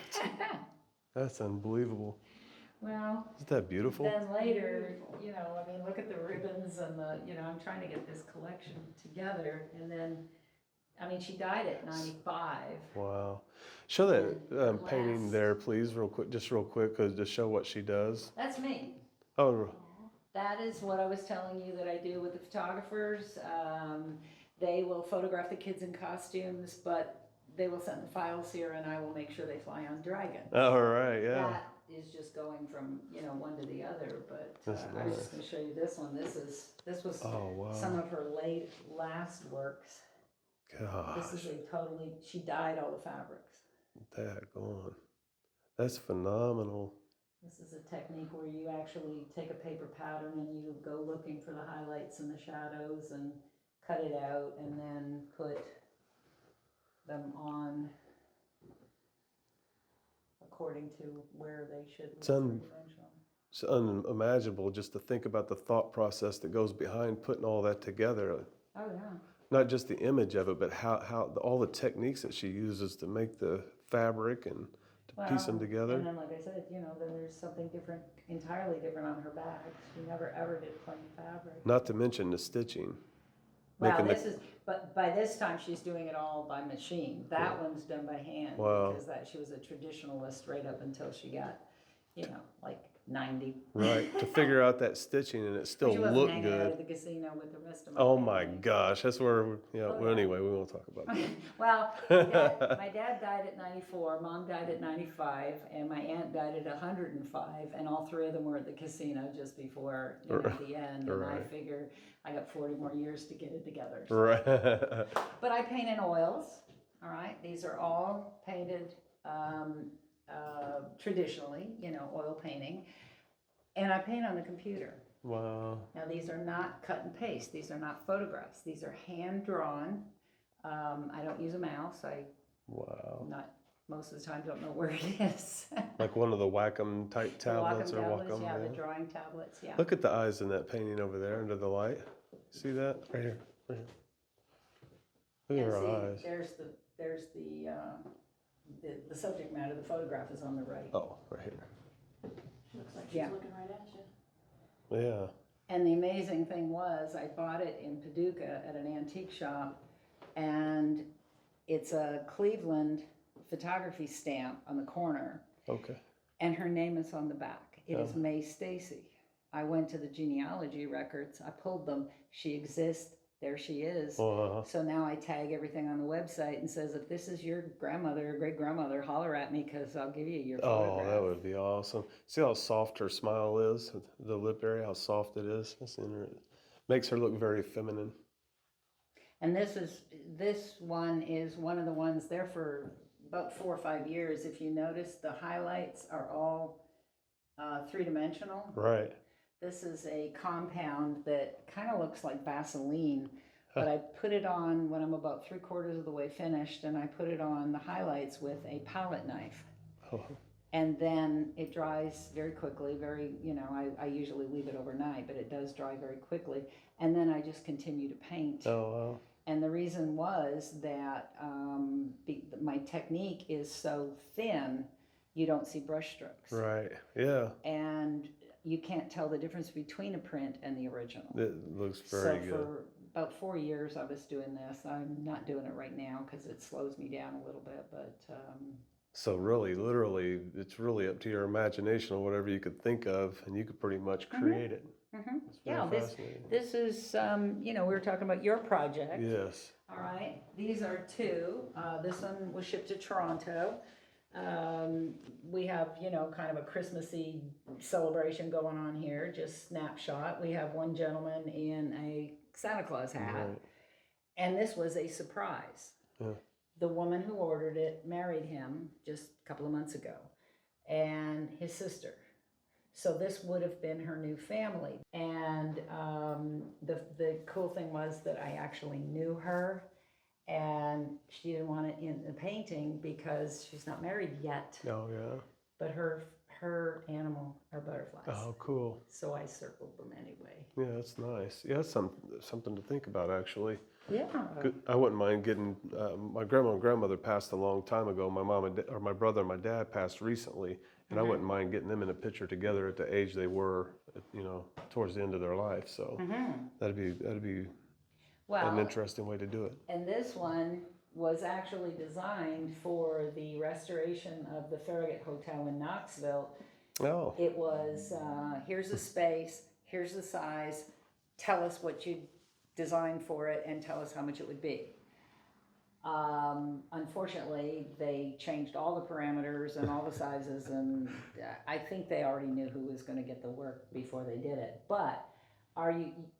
That's unbelievable. Well, Isn't that beautiful? then later, you know, I mean, look at the ribbons and I'm trying to get this collection together, and then, I mean, she died at 95. Wow. Show that And painting last- there, please, real quick, cause to show what she does. That's me. Oh, That is what I was telling you that I do with the photographers. They will photograph the kids in costumes, but they will send the files here, and I will make sure they fly on dragon. all right, yeah. That is just going from one to the other. But That's I was nice. just going to show you this one. This was Oh, wow. some of her last works. This is Gosh, she dyed all the fabrics. that gone. That's phenomenal. This is a technique where you actually take a paper pattern and you go looking for the highlights and the shadows and cut it out and then put them on according to where they should look three-dimensional. It's unimaginable just to think about the thought process that goes behind putting all that together. Oh yeah. Not just the image of it, but how all the techniques that she uses to make the fabric and to piece them together. And then like I said, then there's something different, entirely different on her back. She never ever did plain fabric. Not to mention the stitching. Well, Making but by this time she's doing it all by machine. That one's done by hand. Wow. Because she was a traditionalist right up until she got, like 90. Right, to figure out that stitching and it still She wasn't looked hanging out good. at the casino with the rest of my Oh my family. gosh, that's where, Oh, well, yeah. anyway, we won't talk about that. Well, my dad died at 94, Mom died at 95, and my aunt died at 105, and all three of them were at the casino just before the end. And I Right. figure I got 40 more years to get it together. So. Right. But I paint in oils, all right? These are all painted traditionally, oil painting. And I paint on the computer. Wow. Now, these are not cut and paste. These are not photographs. These are hand-drawn. I don't use a mouse. Wow. Most of the time don't know where it is. Like one of the Wacom type tablets The or Wacom tablets, Wacom. yeah, Yeah. the drawing tablets, yeah. Look at the eyes in that painting over there under the light. See that? Right here. Right here. Look at And her see, eyes. there's the subject matter. The photograph is on the right. Oh, right here. She looks like she's Yeah. looking right at you. Yeah. And the amazing thing was, I bought it in Paducah at an antique shop, and it's a Cleveland photography stamp on the corner, Okay. and her name is on the back. It is Oh. May Stacy. I went to the genealogy records, I pulled them, she exists, there she is. Wow. So now I tag everything on the website and says, if this is your grandmother or great grandmother, holler at me because I'll give you your Oh, photograph. that would be awesome. See how soft her smile is? The lip area, how soft it is. Makes her look very feminine. And this one is one of the ones there for about 4 or 5 years. If you notice, the highlights are all three-dimensional. Right. This is a compound that kind of looks like Vaseline, but I put it on when I'm about 3/4 of the way finished, and I put it on the highlights with a palette knife. Oh, And then it dries very quickly, I usually leave it overnight, but it does dry very quickly. And then I just continue to paint. oh wow. And the reason was that my technique is so thin, you don't see brush strokes. Right. Yeah. And you can't tell the difference between a print and the original. It looks very good. For about 4 years I was doing this. I'm not doing it right now because it slows me down a little bit, but So really, literally, it's really up to your imagination or whatever you could think of, and you could pretty much create it. It's very Yeah, fascinating. this is, we were talking about your project. Yes. All right, these are two. This one was shipped to Toronto. We have, kind of a Christmassy celebration going on here, just snapshot. We have one gentleman in a Santa Claus hat, Right. and this was a surprise. Yeah. The woman who ordered it married him just a couple of months ago, and his sister. So this would have been her new family. And the cool thing was that I actually knew her, and she didn't want it in the painting because she's not married yet. Oh, yeah. But her animal are butterflies. Oh, cool. So I circled them anyway. Yeah, that's nice. Yeah, that's something to think about, actually. Yeah. I wouldn't mind getting. My grandma and grandmother passed a long time ago. My mom or my brother and my dad passed recently, and I wouldn't mind getting them in a picture together at the age they were, towards the end of their life. So that'd be an interesting way to do it. And this one was actually designed for the restoration of the Farragut Hotel in Knoxville. Oh. It was, here's the space, here's the size, tell us what you designed for it, and tell us how much it would be. Unfortunately, they changed all the parameters and all the sizes, and I think they already knew who was going to get the work before they did it. But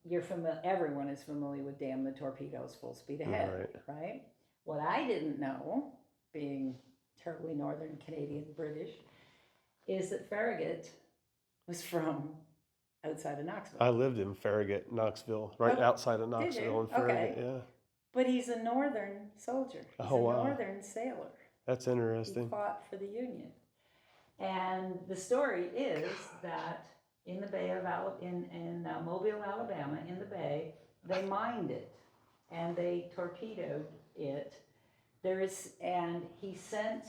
you're familiar? Everyone is familiar with Damn the Torpedoes, Full Speed Ahead, right? What I didn't know, being terribly Northern Canadian British, is that Farragut was from outside of Knoxville. I lived in Farragut, Knoxville, right outside of Knoxville, in Farragut. Okay. Yeah. But he's a Northern soldier. He's a Northern sailor. That's interesting. He fought for the Union. And the story is that in the Bay of in Mobile, Alabama, in the Bay, they mined it and they torpedoed it. And he sent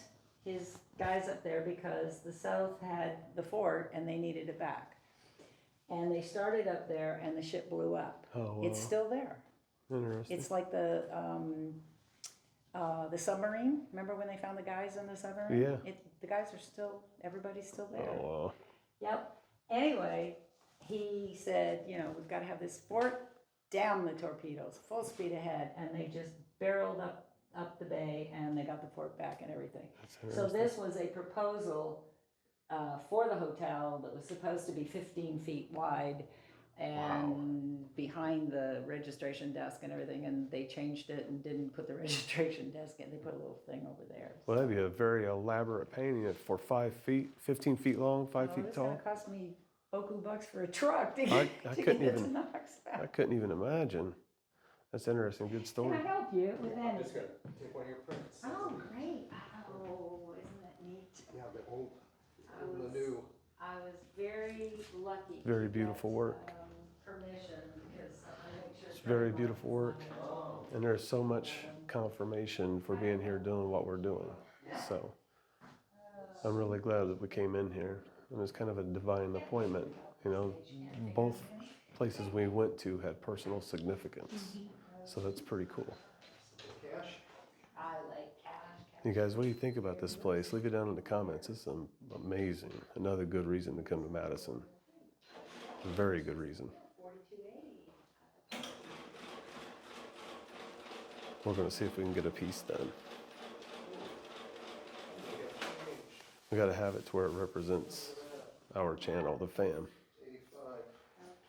his guys up there because the South had the fort and they needed it back. And they started up there and the ship blew up. Oh, wow. It's still there. Interesting. It's like the submarine. Remember when they found the guys in the submarine? Yeah. The guys are still, everybody's still there. Oh, wow. Yep. Anyway, he said, we've got to have this fort, down the torpedoes, full speed ahead. And they just barreled up the bay and they got the fort back and everything. So this was a proposal for the hotel that was supposed to be 15 feet wide and behind the registration desk and everything, and they changed it and didn't put the registration desk in. They put a little thing over there. Well, that'd be a very elaborate painting for 5 feet, 15 feet long, 5 feet tall. It's going to cost me beaucoup bucks for a truck to I get couldn't it to even. Knoxville. I couldn't even imagine. That's interesting. Good story. Can I help you with I'm anything? just going to take one of your prints. Oh, great. Oh, isn't that neat? Yeah, the old and the new. I was very lucky. Very beautiful work. Permission because I make sure It's very beautiful work, and there's so much confirmation for being here doing what we're doing. So I'm really glad that we came in here. It was kind of a divine appointment. Both places we went to had personal significance, so that's pretty cool. Cash? I like cash. You guys, what do you think about this place? Leave it down in the comments. It's amazing. Another good reason to come to Madison. A very good reason. We're going to see if we can get a piece done. We got to have it to where it represents our channel, the fam. 85.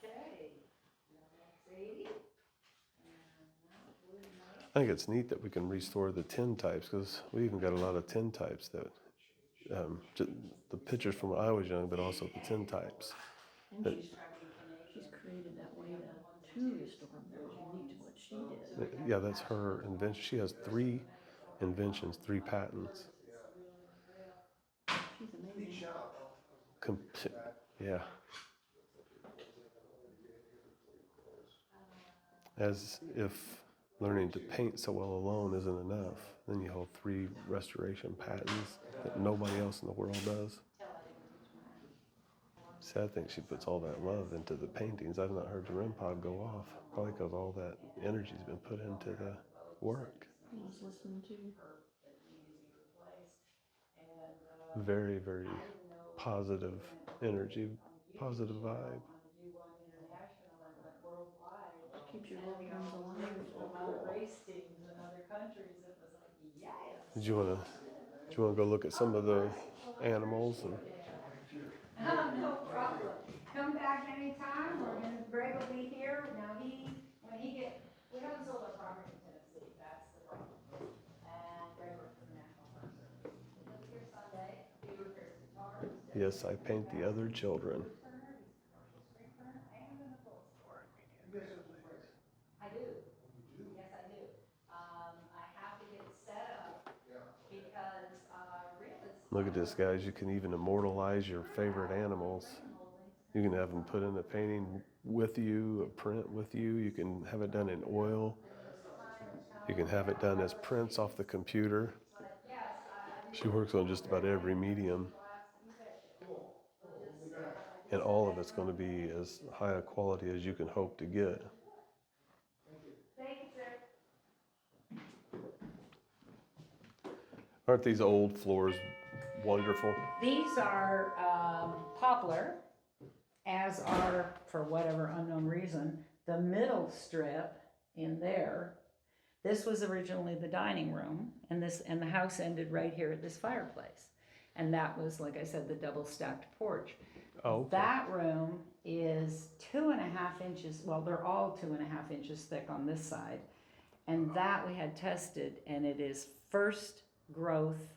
Okay. That's 80. I think it's neat that we can restore the tin types, because we even got a lot of tin types that, the pictures from when I was young, but also the tin types. That, She's created that way to restore them. That was unique to what she did. yeah, that's her invention. She has 3 inventions, 3 patents. She's amazing. Yeah. As if learning to paint so well alone isn't enough, then you hold 3 restoration patents that nobody else in the world does. See, I think she puts all that love into the paintings. I've not heard the REM pod go off, probably because all that energy's been put into the work. I was listening to Very, very positive energy, positive vibe. Keeps your And loved we ones all alive. lived from other race teams in other countries. It was like, yes. Do you wanna go look at some of the animals and? No problem. Come back anytime. Greg will be here. Now we haven't sold our property in Tennessee. That's the problem. And Greg works for the National Park Service. He'll be here Sunday. He repairs guitars. Yes, I paint the other children. I do. Yes, I do. I have to get it set up because really. Look at this, guys. You can even immortalize your favorite animals. You can have them put in a painting with you, a print with you. You can have it done in oil. You can have it done as prints off the computer. She works on just about every medium. And all of it's going to be as high a quality as you can hope to get. Aren't these old floors wonderful? These are poplar, as are, for whatever unknown reason, the middle strip in there. This was originally the dining room, and the house ended right here at this fireplace. And that was, like I said, the double stacked porch. Oh, okay. That room is 2.5 inches, well, they're all 2.5 inches thick on this side. And that we had tested, and it is first growth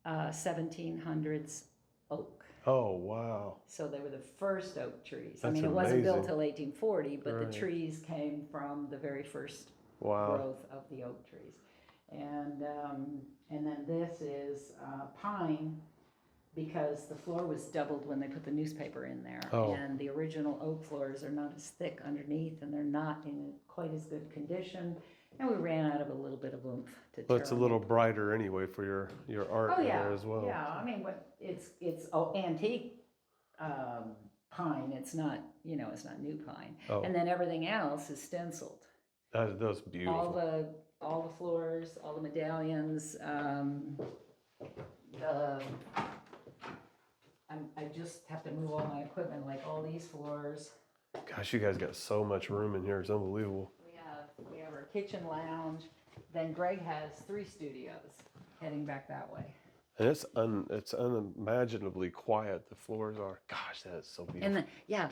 1700s oak. Oh, wow. So they were the first oak trees. That's it wasn't built amazing. till 1840, but Right. the trees came from the very first Wow. growth of the oak trees. And then this is pine, because the floor was doubled when they put the newspaper in there. Oh. And the original oak floors are not as thick underneath, and they're not in quite as good condition. And we ran out of a little bit of oomph to Well, it's a tear 'em little up. brighter anyway for your art Oh, in yeah, there as well. yeah. I mean, it's antique pine. It's not, it's not new pine. Oh. And then everything else is stenciled. That's beautiful. All the floors, all the medallions. I just have to move all my equipment, like all these floors. Gosh, you guys got so much room in here. It's unbelievable. We have our kitchen lounge. Then Greg has 3 studios heading back that way. And it's unimaginably quiet. The floors are. Gosh, that is so beautiful. And then,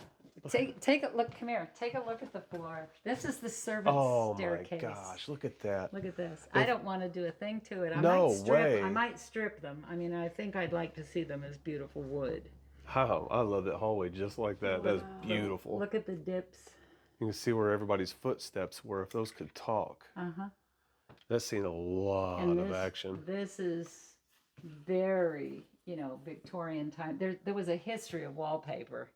take a look. Come here. Take a look at the floor. This is the servants' Oh staircase. my gosh, look at that. Look at this. I don't want to do a thing to it. No way. I might strip them. I mean, I think I'd like to see them as beautiful wood. Wow, I love that hallway just like that. That's beautiful. Look at the dips. You can see where everybody's footsteps were. If those could talk. That's seen a lot of action. This is very, Victorian time. There was a history of wallpaper.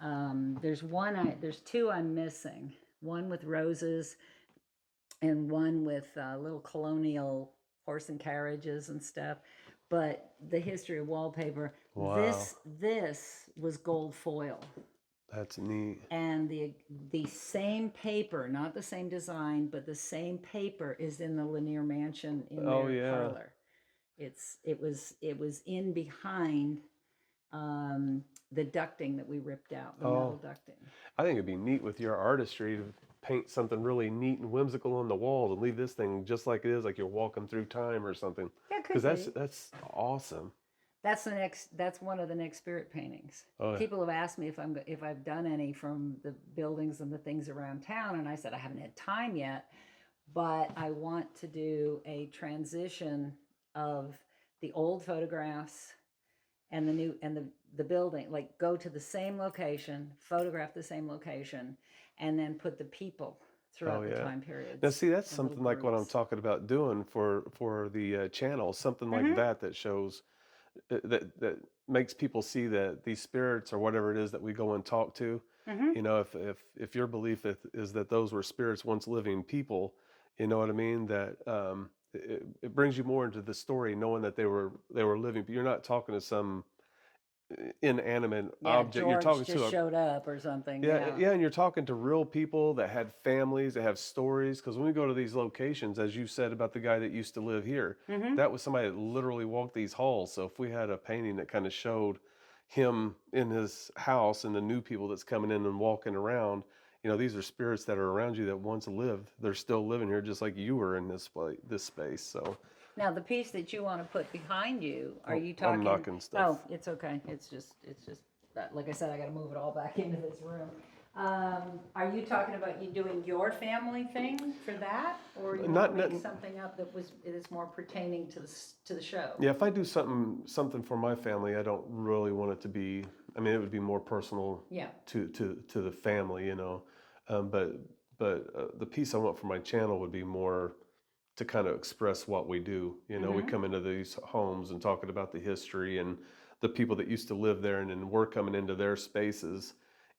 There's 2 I'm missing. One with roses, and one with little colonial horse and carriages and stuff. But the history of wallpaper. Wow. This was gold foil. That's neat. And the same paper, not the same design, but the same paper is in the Lanier Mansion in their parlor. It was in behind the ducting that we ripped out, the metal ducting. I think it'd be neat with your artistry to paint something really neat and whimsical on the walls and leave this thing just like it is, like you're walking through time or something. Yeah, because that's awesome. That's one of the next spirit paintings. Oh, yeah. People have asked me if I've done any from the buildings and the things around town, and I said I haven't had time yet, but I want to do a transition of the old photographs and the new and the building, like go to the same location, photograph the same location, and then put the people throughout the time periods. Now, see, that's something like what I'm talking about doing for the channel, something like that shows that makes people see that these spirits or whatever it is that we go and talk to, if your belief is that those were spirits once living people, you know what I mean, that it brings you more into the story knowing that they were living. But you're not talking to some inanimate object. George you're talking just showed up or something. And you're talking to real people that had families, that have stories. Because when we go to these locations, as you said about the guy that used to live here, that was somebody that literally walked these halls. So if we had a painting that kind of showed him in his house and the new people that's coming in and walking around, you know, these are spirits that are around you that once lived. They're still living here, just like you were in this space. So Now, the piece that you want to put behind you, are you I'm talking? knocking stuff. Oh, it's okay. It's just that, like I said, I got to move it all back into this room. Are you talking about you doing your family thing for that, or you Not- want to make not- something up that is more pertaining to the show? Yeah, if I do something for my family, I don't really want it to be. I mean, it would be more personal. Yeah. To the family, you know, but the piece I want for my channel would be more to kind of express what we do. You know, we come into these homes and talking about the history and the people that used to live there, and then we're coming into their spaces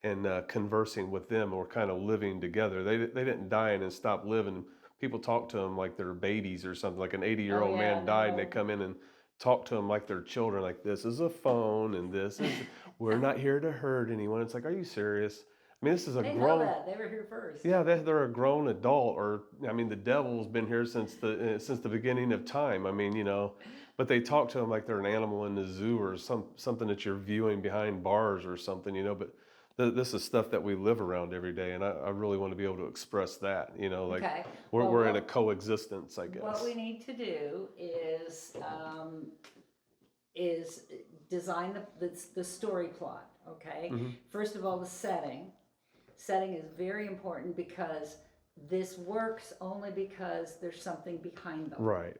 and conversing with them. We're kind of living together. They didn't die and then stop living. People talk to them like they're babies or something. Like an 80-year-old man died, and they come in and talk to them like they're children. Like, this is a phone, and this is we're not here to hurt anyone. It's like, are you serious? I mean, this is a They grown. know that. They were here first. Yeah, they're a grown adult, or I mean, the devil's been here since the beginning of time. I mean, you know, but they talk to them like they're an animal in the zoo or something that you're viewing behind bars or something, you know. But this is stuff that we live around every day, and I really want to be able to express that, you know, like Okay. we're in a coexistence, I guess. What we need to do is design the story plot. Okay. First of all, the setting. Setting is very important because this works only because there's something behind them. Right.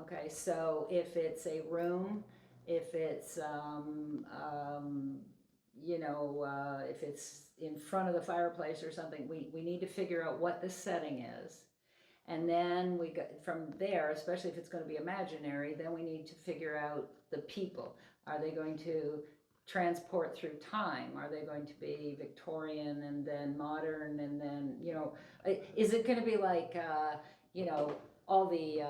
Okay, so if it's a room, if it's if it's in front of the fireplace or something, we need to figure out what the setting is, and then we go from there. Especially if it's going to be imaginary, then we need to figure out the people. Are they going to transport through time? Are they going to be Victorian and then modern and then, you know, is it going to be like, you know, all the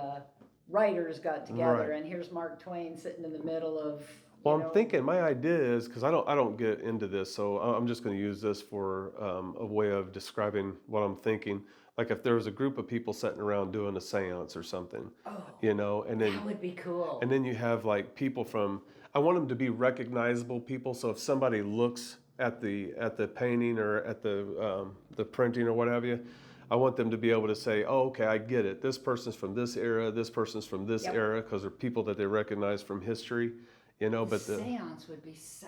writers got together Right. and here's Mark Twain sitting in the middle of, Well, I'm thinking my idea is, because I don't get into this, so I'm just going to use this for a way of describing what I'm thinking. Like if there was a group of people sitting around doing a seance or something, you know, and then that would be cool. and then you have like people from. I want them to be recognizable people. So if somebody looks at the painting or at the printing or what have you, I want them to be able to say, "Oh, okay, I get it. This person's from this era. This person's from this era," because they're people that they recognize from history. You know, but the seance would be so.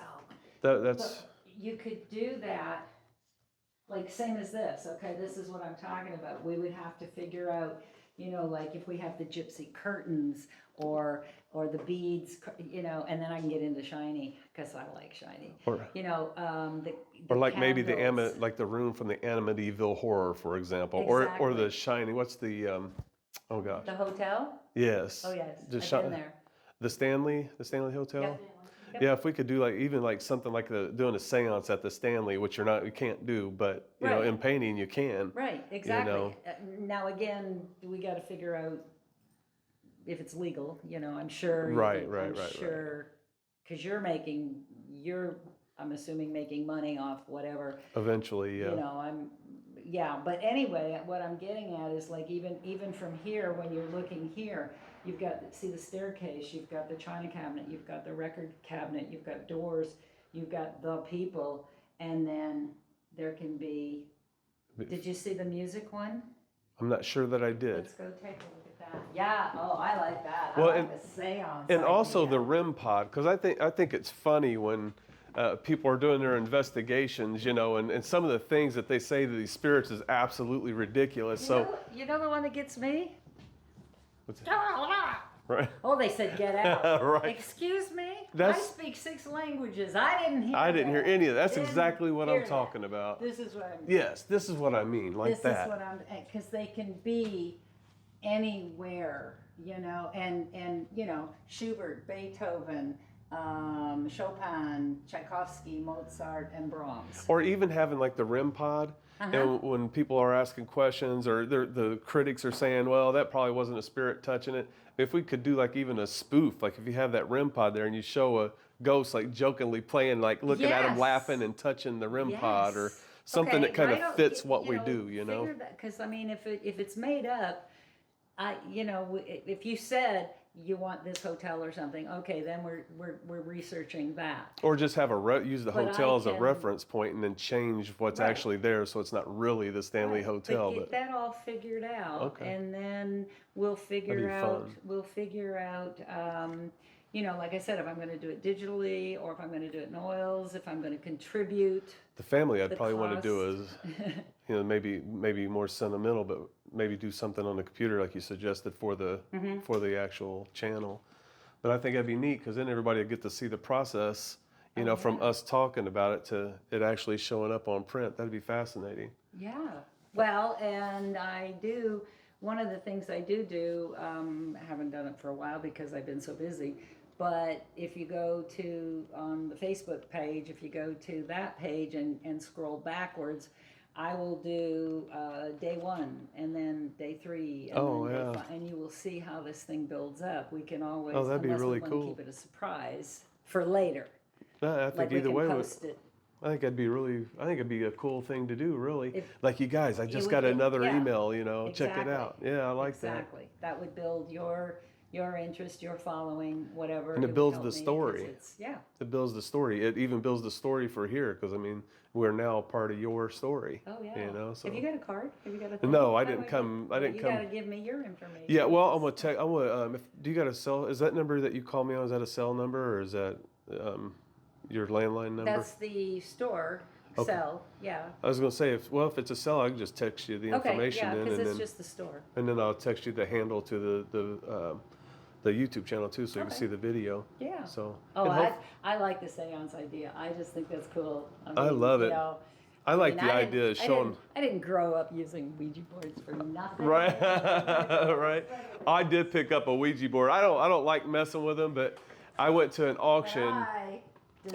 that's. But you could do that, like same as this. Okay, this is what I'm talking about. We would have to figure out, you know, like if we have the gypsy curtains or the beads, you know, and then I can get into shiny because I like shiny. Or, you know, the or like maybe candles. like the room from the Amityville Horror, for example, or Exactly. the Shining. What's the oh gosh. The hotel. Yes. Oh yes, The I've been there. The Stanley Hotel. Yep. Yeah, if we could do like even like something like doing a seance at the Stanley, which you can't do, but you know, Right. in painting you can. Right, exactly. know. Now again, we got to figure out if it's legal. You know, I'm sure. Right. Sure, because I'm assuming making money off whatever. Eventually, yeah. You know, but anyway, what I'm getting at is like even from here, when you're looking here, you've got the staircase, you've got the china cabinet, you've got the record cabinet, you've got doors, you've got the people, and then there can be. Did you see the music one? I'm not sure that I did. Let's go take a look at that. Yeah. Oh, I like that. Well, I like the seance. And also idea. the REM pod, because I think it's funny when people are doing their investigations, you know, and some of the things that they say to these spirits is absolutely ridiculous. You know the one that gets me? What's it? Right. Oh, they said get out. Right. Excuse me? That's- I speak 6 languages. I didn't hear any of that. That's Didn't exactly what hear I'm that. talking about. This is what I'm Yes, this is what I mean, like this that. is what I'm, because they can be anywhere, you know, and you know, Schubert, Beethoven, Chopin, Tchaikovsky, Mozart, and Brahms. Or even having like the REM pod, and when people are asking questions or the critics are saying, well, that probably wasn't a spirit touching it. If we could do like even a spoof, like if you have that REM pod there and you show a ghost like jokingly playing, like looking at him Yes. laughing and touching the REM pod or Yes. something Okay, that kind write of out- fits what we do, you know? Because I mean, if it's made up, if you said you want this hotel or something. Okay, then we're researching that. Or just have use the But hotel I as a can- reference point and then change what's Right. actually there, so it's not really the Stanley Right, Hotel. But get that all figured out, Okay. and then we'll figure That'd be out. fun. We'll figure out. You know, like I said, if I'm going to do it digitally, or if I'm going to do it in oils, if I'm going to contribute. The family I'd the probably want to do cost. is, you know, maybe more sentimental, but maybe do something on the computer like you suggested for the actual channel. But I think that'd be neat because then everybody would get to see the process, you know, from us talking about it to it actually showing up on print. That'd be fascinating. Yeah. Well, and I do. One of the things I do, I haven't done it for a while because I've been so busy. But if you go to on the Facebook page, if you go to that page and scroll backwards, I will do day 1 and then day 3 and Oh, then yeah. day 5, and you will see how this thing builds up. We can always, Oh, that'd be unless really we want cool. to keep it a surprise for later. I think Like we either can way, post it. I think it'd be a cool thing to do, really. If- Like you guys, I just would got be- another yeah. email, you know, check it Exactly. out. Yeah, I like that. Exactly. That would build your interest, your following, whatever. And it would builds help the me 'cause story. Yeah. It builds the story. It even builds the story for here because I mean we're now part of your story. Oh yeah. You know. So. Have you got a card? Have you got a thing? No, I How didn't do come. get- I didn't you come. gotta give me your information. Yeah. Well, I'm gonna check. Do you got a cell? Is that number that you call me on? Is that a cell number or is that your landline number? That's the store Okay. cell. Yeah. I was gonna say if it's a cell, I can just text you the Okay. information Yeah, in, because and it's then just the store. I'll text you the handle to the YouTube channel too, so you can Okay. see the video. Yeah. So. Oh, and I like the seance idea. I just think that's cool. I love you it. know, I like mean, the I didn't- idea of showing. I didn't grow up using Ouija boards for nothing. Right, right. I did pick up a Ouija board. I don't like messing with them, but I went to an auction. I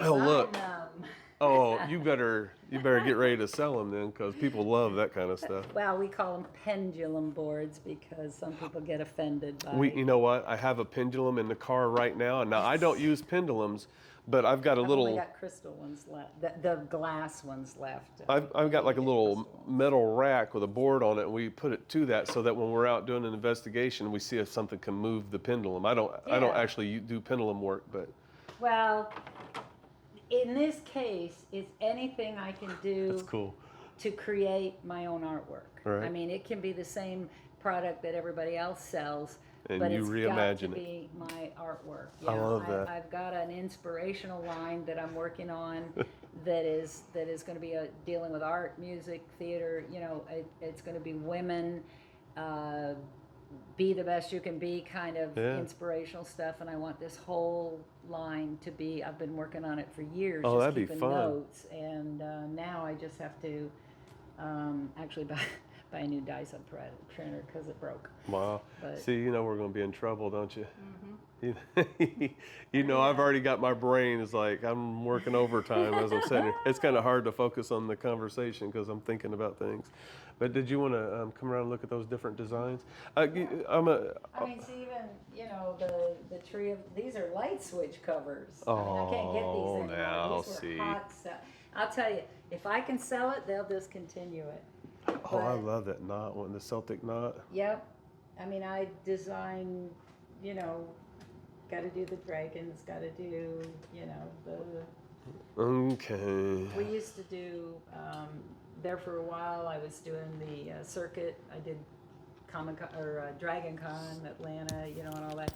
Oh, look. design them. Oh, you better get ready to sell them then, because people love that kind of stuff. Well, we call them pendulum boards because some people get offended by. You know what? I have a pendulum in the car right now, and now I don't use pendulums, but I've got a I've little. only got crystal ones left. The glass ones left. I've got like a little Crystal ones. metal rack with a board on it, and we put it to that so that when we're out doing an investigation, we see if something can move the pendulum. I don't Yeah. actually do pendulum work, but Well, in this case, it's anything I can do that's cool. to create my own artwork. Right. I mean, it can be the same product that everybody else sells, And but you it's got reimagine to it. be my artwork. I love that. I've got an inspirational line that I'm working on that is going to be dealing with art, music, theater. You know, it's going to be women. Be the best you can be, kind of Yeah. inspirational stuff, and I want this whole line to be. I've been working on it for years, Oh, just that'd be keeping fun. notes, and now I just have to actually buy a new Dyson printer because it broke. Wow. But- See, you know we're going to be in trouble, don't you? Mm-hmm. You know, I've already got my brain is like I'm working overtime as I'm sitting here. It's kind of hard to focus on the conversation because I'm thinking about things. But did you want to come around and look at those different designs? I mean, see, even the tree of these are light switch covers. I mean, I can't get these Oh, anymore. now, These were see. hot stuff. I'll tell you, if I can sell it, they'll discontinue it. Oh, I But- love that knot one, the Celtic knot. Yep. I mean, I design, got to do the dragons, got to do, the. Okay. We used to do, there for a while, I was doing the circuit. I did Dragon Con, Atlanta, and all that.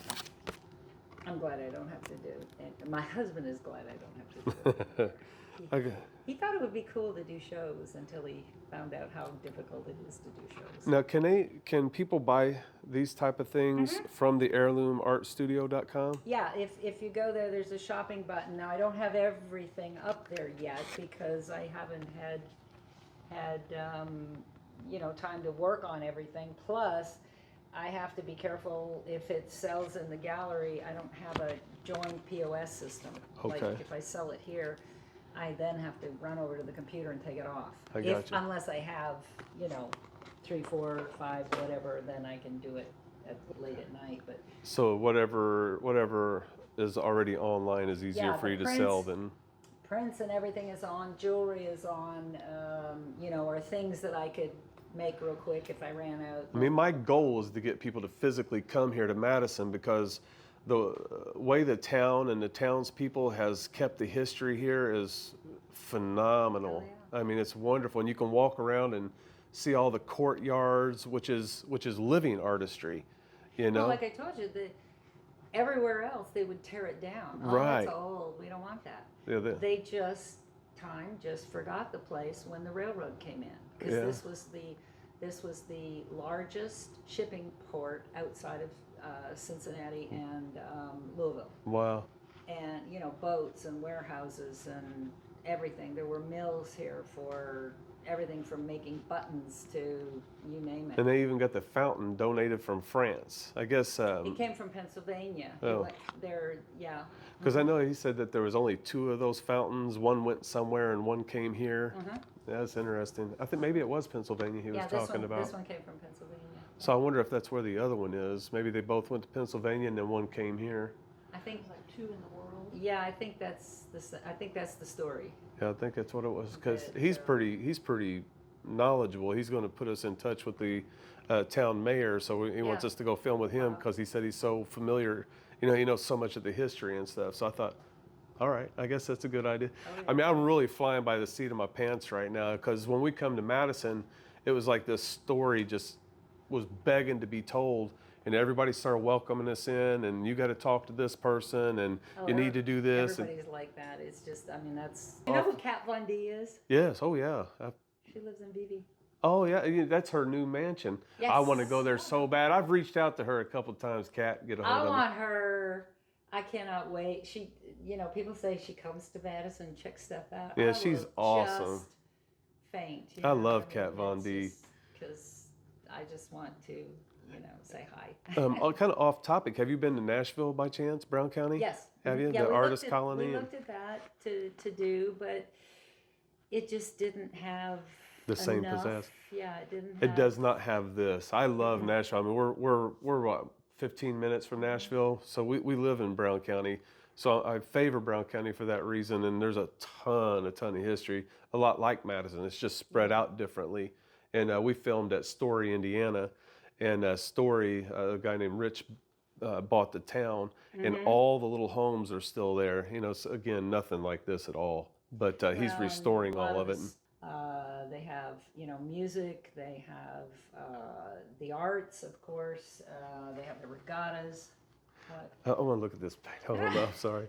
I'm glad I don't have to do it. And my husband is glad I don't have to do it. Okay. He thought it would be cool to do shows until he found out how difficult it is to do shows. Now, can people buy these type of things from the heirloomartstudio.com? Yeah, if you go there, there's a shopping button. Now, I don't have everything up there yet because I haven't had time to work on everything. Plus, I have to be careful if it sells in the gallery. I don't have a joined POS system. Like Okay. if I sell it here, I then have to run over to the computer and take it off. I gotcha. Unless I have, 3, 4, 5, whatever, then I can do it late at night. But So whatever is already online is easier Yeah, for the you to sell prints- than. prints and everything is on, jewelry is on, or things that I could make real quick if I ran out. I mean, my goal is to get people to physically come here to Madison because the way the town and the townspeople has kept the history here is phenomenal. Oh, I mean, it's wonderful, and you can walk around and see all the courtyards, which is living artistry, you know. Well, like I told you, everywhere else they would tear it down. Oh, Right. That's old. We don't want that. Yeah, They just forgot the place when the railroad came in, because Yeah. this was the largest shipping port outside of Cincinnati and Louisville, wow. and boats and warehouses and everything. There were mills here for everything from making buttons to you name it. And they even got the fountain donated from France. I guess. It came from Pennsylvania. Oh. Yeah. Because I know he said that there was only 2 of those fountains. One went somewhere and one came here. That's interesting. I think maybe it was Pennsylvania he was talking about. This one came from Pennsylvania. So I wonder if that's where the other one is. Maybe they both went to Pennsylvania and then one came here. I think There's like 2 in the world. Yeah, I think that's the story. Yeah, I think that's what it was. Because Okay, he's so- pretty knowledgeable. He's going to put us in touch with the town mayor. So he wants Yeah. us to go film with him because he said he's so familiar. You know, he knows so much of the history and stuff. So I thought, all right, I guess that's a good idea. Oh, I mean, I'm really flying by the seat of my pants right now because when we come to Madison, it was like this story just was begging to be told. And everybody started welcoming us in, and you got to talk to this person, and you need to do this. And, Everybody's like that. It's just, I mean, that's. You know who Kat Von D is? yes, oh yeah. She lives in BB. Oh yeah, that's her new mansion. I Yes. want to go there so bad. I've reached out to her a couple times, Kat, get a hold I of her. want her. I cannot wait. She, people say she comes to Madison, checks stuff out. Yeah, I she's will awesome. Just faint. I love Kat Von D. Because I just want to, say hi. Kind of off topic. Have you been to Nashville by chance, Brown County? Yes. Have you? Yeah, The we artist looked at- colony. We looked at that to do, but it just didn't have The same enough. pizzazz. Yeah, it didn't. It does not have this. I love Nashville. I mean, we're what, 15 minutes from Nashville, so we live in Brown County. So I favor Brown County for that reason. And there's a ton of history, a lot like Madison. It's just spread out differently. And we filmed at Story, Indiana, and Story, a guy named Rich, bought the town, and all the little homes are still there. So again, nothing like this at all. But he's Well, restoring and a lot all of it. They have, music. They have the arts, of course. They have the regattas. What? I want to look at this. Hold on, I'm sorry.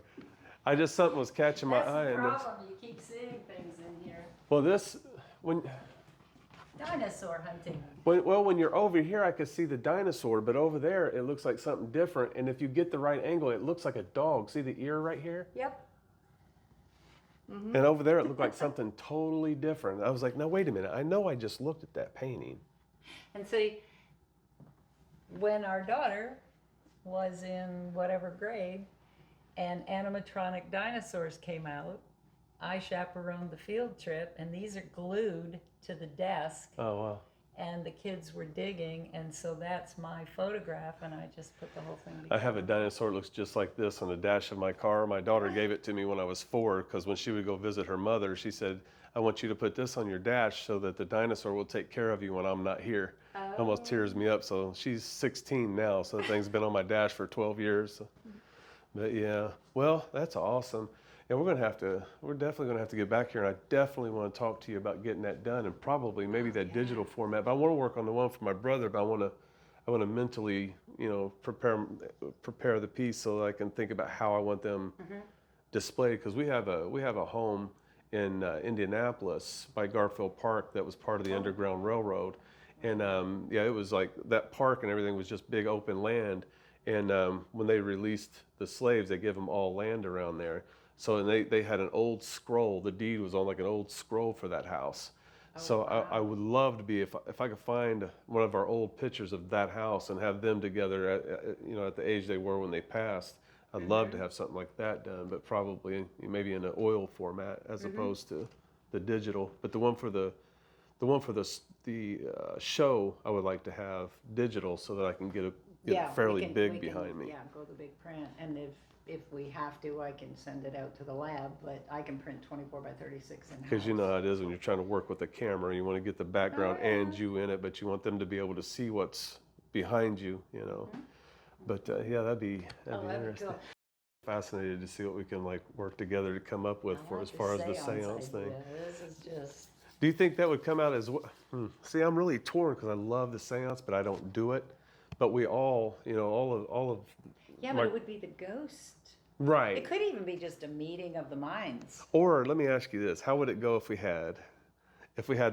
Something was catching my That's eye. the And problem. You keep seeing things in here. well, Dinosaur hunting. when you're over here, I could see the dinosaur, but over there, it looks like something different. And if you get the right angle, it looks like a dog. See the ear right here? Yep. And over there, it looked like something totally different. I was like, no, wait a minute. I know I just looked at that painting. And see, when our daughter was in whatever grade and animatronic dinosaurs came out, I chaperoned the field trip, and these are glued to the desk, Oh, wow. and the kids were digging, and so that's my photograph, and I just put the whole thing together. I have a dinosaur that looks just like this on the dash of my car. My daughter gave it to me when I was 4 because when she would go visit her mother, she said, I want you to put this on your dash so that the dinosaur will take care of you when I'm not here. Almost tears me up. So she's 16 now, so the thing's been on my dash for 12 years. But yeah, well, that's awesome. And we're definitely gonna have to get back here, and I definitely want to talk to you about getting that done, and probably maybe that digital format. But I want to work on the one for my brother, but I want to mentally, prepare the piece so that I can think about how I want them displayed. Because we have a home in Indianapolis by Garfield Park that was part of the Underground Railroad, and it was like that park and everything was just big open land. And when they released the slaves, they gave them all land around there. So they had an old scroll. The deed was on like an old scroll for that house. Wow. I would love to be, if I could find one of our old pictures of that house and have them together at the age they were when they passed. I'd love to have something like that done, but probably maybe in an oil format as opposed to the digital. But the one for the show, I would like to have digital so that I can get get Yeah, fairly we big can, behind me. Yeah, go the big print, and if we have to, I can send it out to the lab, but I can print 24 by 36 in-house. Because you know how it is when you're trying to work with a camera, you want to get the background Oh, yeah. and you in it, but you want them to be able to see what's behind you, you know. But yeah, that'd be interesting. Cool. Fascinated to see what we can like work together to come up with I for like as far as the seance thing. idea. This is just. Do you think that would come out as what? See, I'm really torn because I love the seance, but I don't do it. But we all, you know, all of Yeah, but it would be the ghost. right. It could even be just a meeting of the minds. Or let me ask you this: how would it go if we had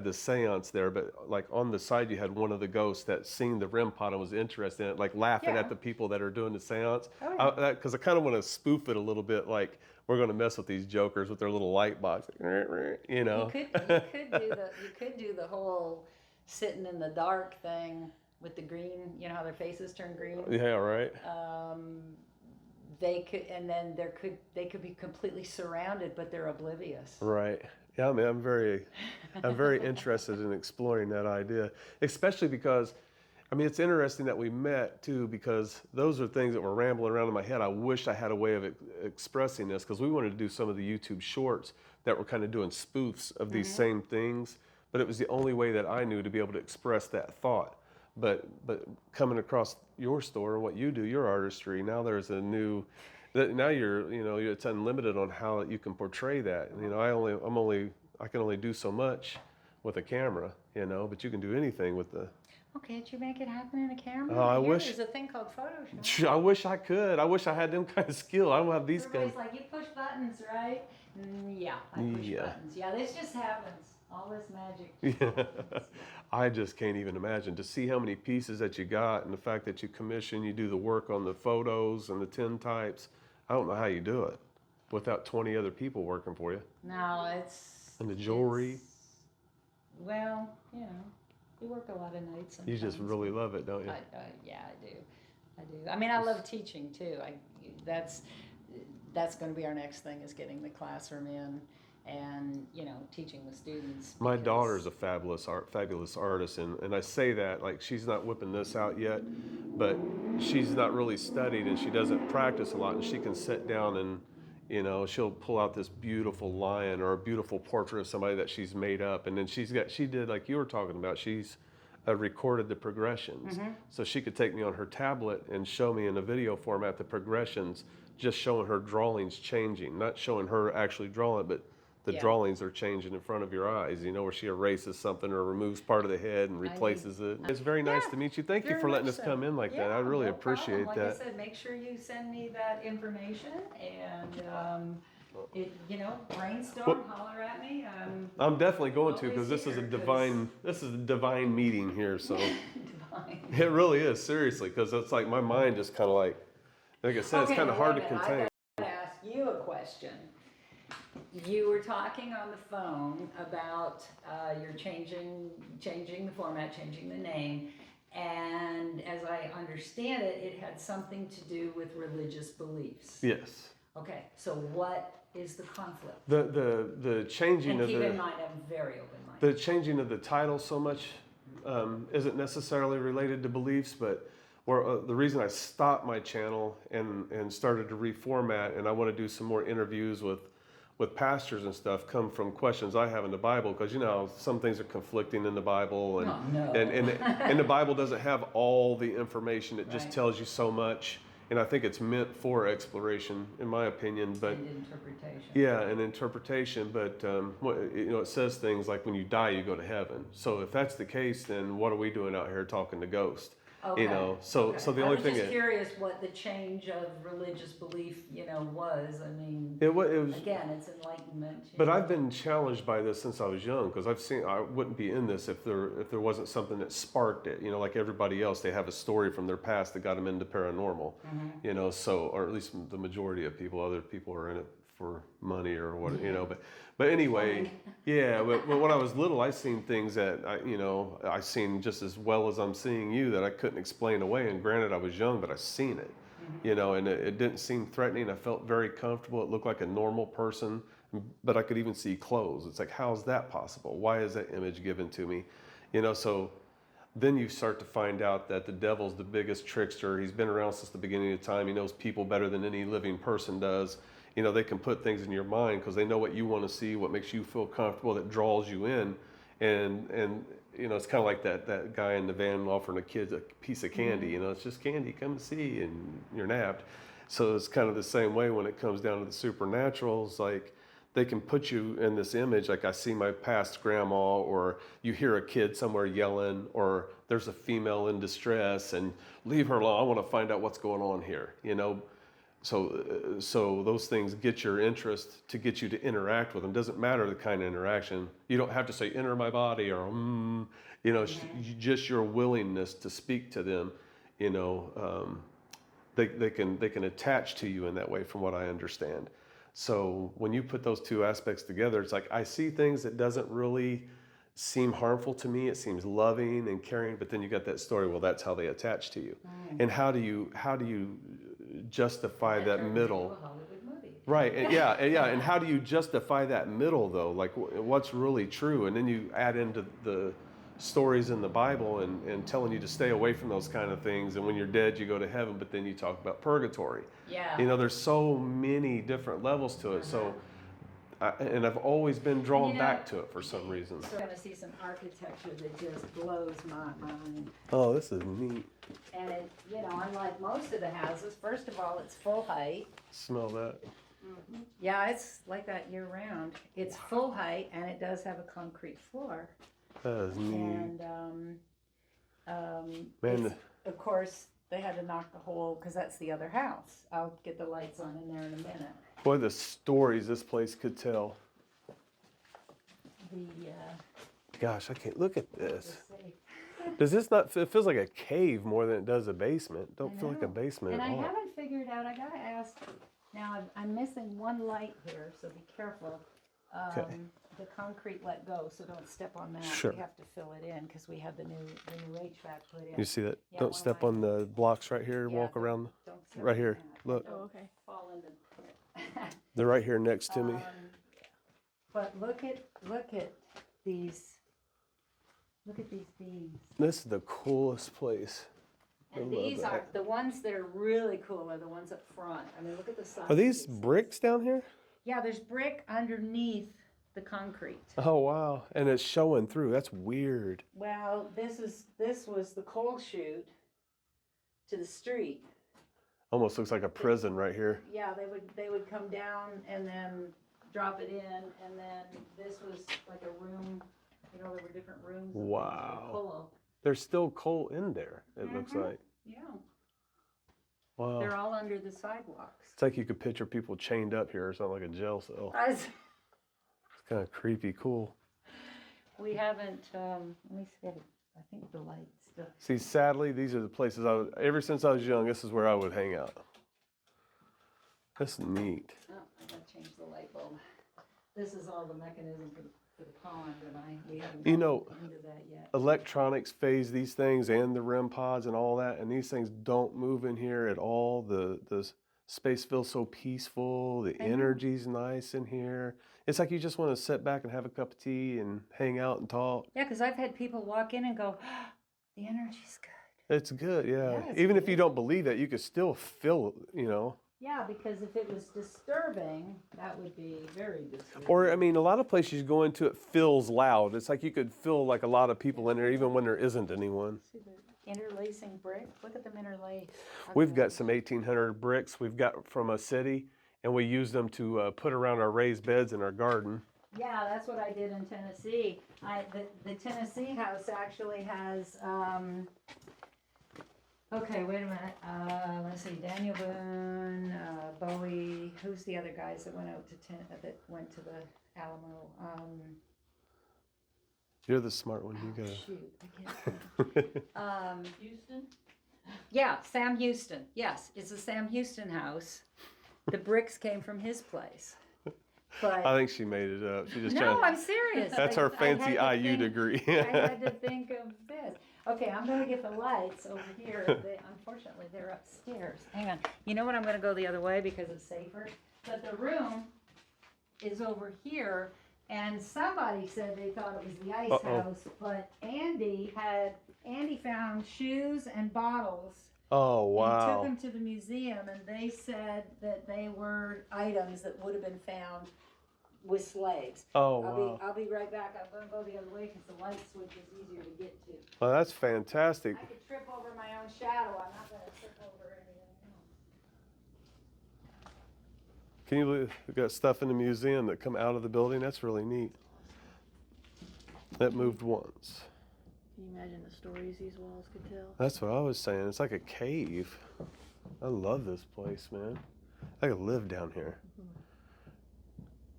the seance there, but like on the side you had one of the ghosts that seen the REM pod and was interested in it, like laughing Yeah. at the people that are doing the seance? Oh, yeah. Because I kind of want to spoof it a little bit, like we're going to mess with these jokers with their little light box, you know. You could do the whole sitting in the dark thing with the green. You know how their faces turn green. Yeah, right. They could, and then they could be completely surrounded, but they're oblivious. Right. Yeah, I mean, I'm very interested in exploring that idea, especially because, I mean, it's interesting that we met too, because those are things that were rambling around in my head. I wish I had a way of expressing this, because we wanted to do some of the YouTube shorts that were kind of doing spoofs of these same things, but it was the only way that I knew to be able to express that thought. But coming across your store and what you do, your artistry, now there's a new. Now it's unlimited on how you can portray that. You know, I can only do so much with a camera, you know, but you can do anything with the. Oh, can't you make it happen in a camera? Oh, I wish. There's a thing called Photoshop. I wish I could. I wish I had them kind of skill. I don't have these kind. Everybody's like, you push buttons, right? Yeah, I push buttons. Yeah, this just happens. All this magic. Yeah. I just can't even imagine to see how many pieces that you got, and the fact that you commission, you do the work on the photos and the tintypes. I don't know how you do it without 20 other people working for you. No, it's. And the jewelry. Well, you know, we work a lot of nights sometimes. You just really love it, don't you? Yeah, I do. I mean, I love teaching too. That's going to be our next thing, is getting the classroom in and, you know, teaching the students. My daughter's a fabulous artist, and I say that like she's not whipping this out yet, but she's not really studied and she doesn't practice a lot, and she can sit down and, you know, she'll pull out this beautiful lion or a beautiful portrait of somebody that she's made up, and then she did like you were talking about, she's recorded the progressions, so she could take me on her tablet and show me in a video format the progressions, just showing her drawings changing, not showing her actually drawing it, but the drawings are changing in front of your eyes, you know, where she erases something or removes part of the head and replaces it. It's very nice to meet you. Thank you for letting us come in like that. I really appreciate that. Like I said, make sure you send me that information, and you know, brainstorm, holler at me. I'm definitely going to, because always this is a here, divine meeting here. So divine. it really is, seriously, because it's like my mind just kind of like I said, it's kind of hard to contain. I gotta ask you a question. You were talking on the phone about you're changing the format, changing the name, and as I understand it, it had something to do with religious beliefs. Yes. Okay, so what is the conflict? The changing And of keep the in mind, I'm very open-minded. the changing of the title so much isn't necessarily related to beliefs, but the reason I stopped my channel and started to reformat, and I want to do some more interviews with pastors and stuff, come from questions I have in the Bible, because you know some things are conflicting in the Bible, and the Bible doesn't have all the information. It just tells you so much, and I think it's meant for exploration, in my opinion. But and interpretation. Yeah, and interpretation. But you know, it says things like when you die, you go to heaven. So if that's the case, then what are we doing out here talking to ghosts? Okay. You know, so the only thing. I was just curious what the change of religious belief, you know, was. I mean, it was again, it's enlightenment. But I've been challenged by this since I was young, because I wouldn't be in this if there wasn't something that sparked it. You know, like everybody else, they have a story from their past that got them into paranormal. You know, so, or at least the majority of people. Other people are in it for money or what, you know. But anyway, yeah. But when I was little, I seen things that I seen just as well as I'm seeing you, that I couldn't explain away. And granted, I was young, but I seen it. You know, and it didn't seem threatening. I felt very comfortable. It looked like a normal person, but I could even see clothes. It's like, how is that possible? Why is that image given to me? You know, so then you start to find out that the devil's the biggest trickster. He's been around since the beginning of time. He knows people better than any living person does. You know, they can put things in your mind because they know what you want to see, what makes you feel comfortable, that draws you in. And you know, it's kind of like that guy in the van offering a kid a piece of candy. You know, it's just candy, come and see, and you're nabbed. So it's kind of the same way when it comes down to the supernatural. It's like they can put you in this image, like I see my past grandma, or you hear a kid somewhere yelling, or there's a female in distress, and leave her alone. I want to find out what's going on here, you know. So those things get your interest to get you to interact with them. Doesn't matter the kind of interaction. You don't have to say enter my body or you know, just your willingness to speak to them. You know, they can attach to you in that way, from what I understand. So when you put those two aspects together, it's like I see things that doesn't really seem harmful to me. It seems loving and caring, but then you got that story. Well, that's how they attach to you. And how do you justify that middle? Right. And yeah. And how do you justify that middle though? Like what's really true? And then you add into the stories in the Bible and telling you to stay away from those kind of things. And when you're dead, you go to heaven, but then you talk about purgatory. Yeah. You know, there's so many different levels to it. So, and I've always been drawn back to it for some reason. So we're going to see some architecture that just blows my mind. Oh, this is neat. And it, you know, unlike most of the houses, first of all, it's full height. Smell that. Yeah, it's like that year round. It's full height, and it does have a concrete floor. That is neat. And Man, of course, they had to knock the whole, because that's the other house. I'll get the lights on in there in a minute. boy, the stories this place could tell. Gosh, I can't look at this. Does this not? It feels like a cave more than it does a basement. Don't feel like a basement And at I all. haven't figured out. I gotta ask. Now I'm missing one light here, so be careful. Okay. The concrete let go, so don't step on that. Sure. We have to fill it in because we had the new HVAC put in. You see that? Yeah, Don't one step eye. on the blocks right here. Yeah, Walk around. Don't step Right on here. that. Look. Don't Oh, okay. Fall into it. They're right here next to me. But look at these. Look at these beams. This is the coolest place. And I love these that. are the ones that are really cool. Are the ones up front. I mean, look at the size. Are these of these. bricks down here? Yeah, there's brick underneath the concrete. Oh wow! And it's showing through. That's weird. Well, this was the coal chute to the street. Almost looks like a prison right here. Yeah, they would come down and then drop it in, and then this was like a room. You know, there were different rooms. Wow. There's still coal in there. It looks like. Yeah. Wow. They're all under the sidewalks. It's like you could picture people chained up here or something, like a jail cell. It's kind of creepy, cool. We haven't. Let me see. I think the lights still. See, sadly, these are the places ever since I was young, this is where I would hang out. That's neat. Oh, I gotta change the light bulb. This is all the mechanism for the pond, and we haven't You know, gotten into that yet. electronics phase these things and the REM pods and all that, and these things don't move in here at all. The space feels so peaceful. The energy's nice in here. It's like you just want to sit back and have a cup of tea and hang out and talk. Yeah, because I've had people walk in and go, the energy's good. It's good, yeah. Yeah, it's Even if you don't believe it, you could still feel it, you know. Yeah, because if it was disturbing, that would be very disturbing. Or, I mean, a lot of places you go into, it feels loud. It's like you could feel like a lot of people in there, even when there isn't anyone. See the interlacing brick? Look at them interlaced. We've got some 1800 bricks we've got from a city, and we use them to put around our raised beds in our garden. Yeah, that's what I did in Tennessee. The Tennessee house actually has, okay, wait a minute. Let's see, Daniel Boone, Bowie. Who's the other guys that went out to that went to the Alamo? You're the smart one. You gotta. Shoot, I can't think. Houston? Yeah, Sam Houston. Yes, it's the Sam Houston house. The bricks came from his place. But I think she made it up. She just no, trying. I'm serious. That's her fancy IU degree. I had to think of this. Okay, I'm going to get the lights over here. Unfortunately, they're upstairs. Hang on. You know what? I'm going to go the other way because it's safer. But the room is over here, And somebody said they thought it was the ice Uh-oh. house, but Andy found shoes and bottles. Oh, And he took wow. them to the museum, and they said that they were items that would have been found with slaves. Oh, wow. I'll be right back. I'm going to go the other way because the light switch is easier to get to. Well, that's fantastic. I could trip over my own shadow. I'm not going to trip over anything else. Can you believe we've got stuff in the museum that come out of the building? That's really neat. That moved once. Can you imagine the stories these walls could tell? That's what I was saying. It's like a cave. I love this place, man. I could live down here.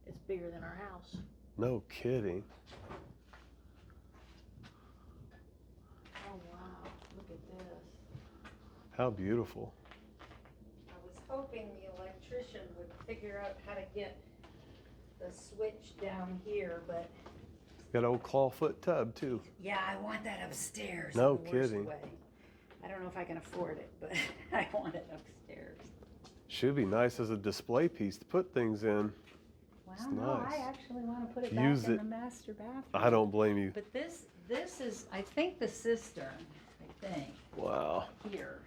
It's bigger than our house. No kidding. Oh wow, look at this. How beautiful. I was hoping the electrician would figure out how to get the switch down here, but Got an old clawfoot tub, too. yeah, I want that upstairs. No in the worst kidding. way. I don't know if I can afford it, but I want it upstairs. Should be nice as a display piece to put things in. Well, It's no, nice. I actually want to put it Use back in it. the master bathroom. I don't blame you. But this is, I think, the cistern. I think Wow. here.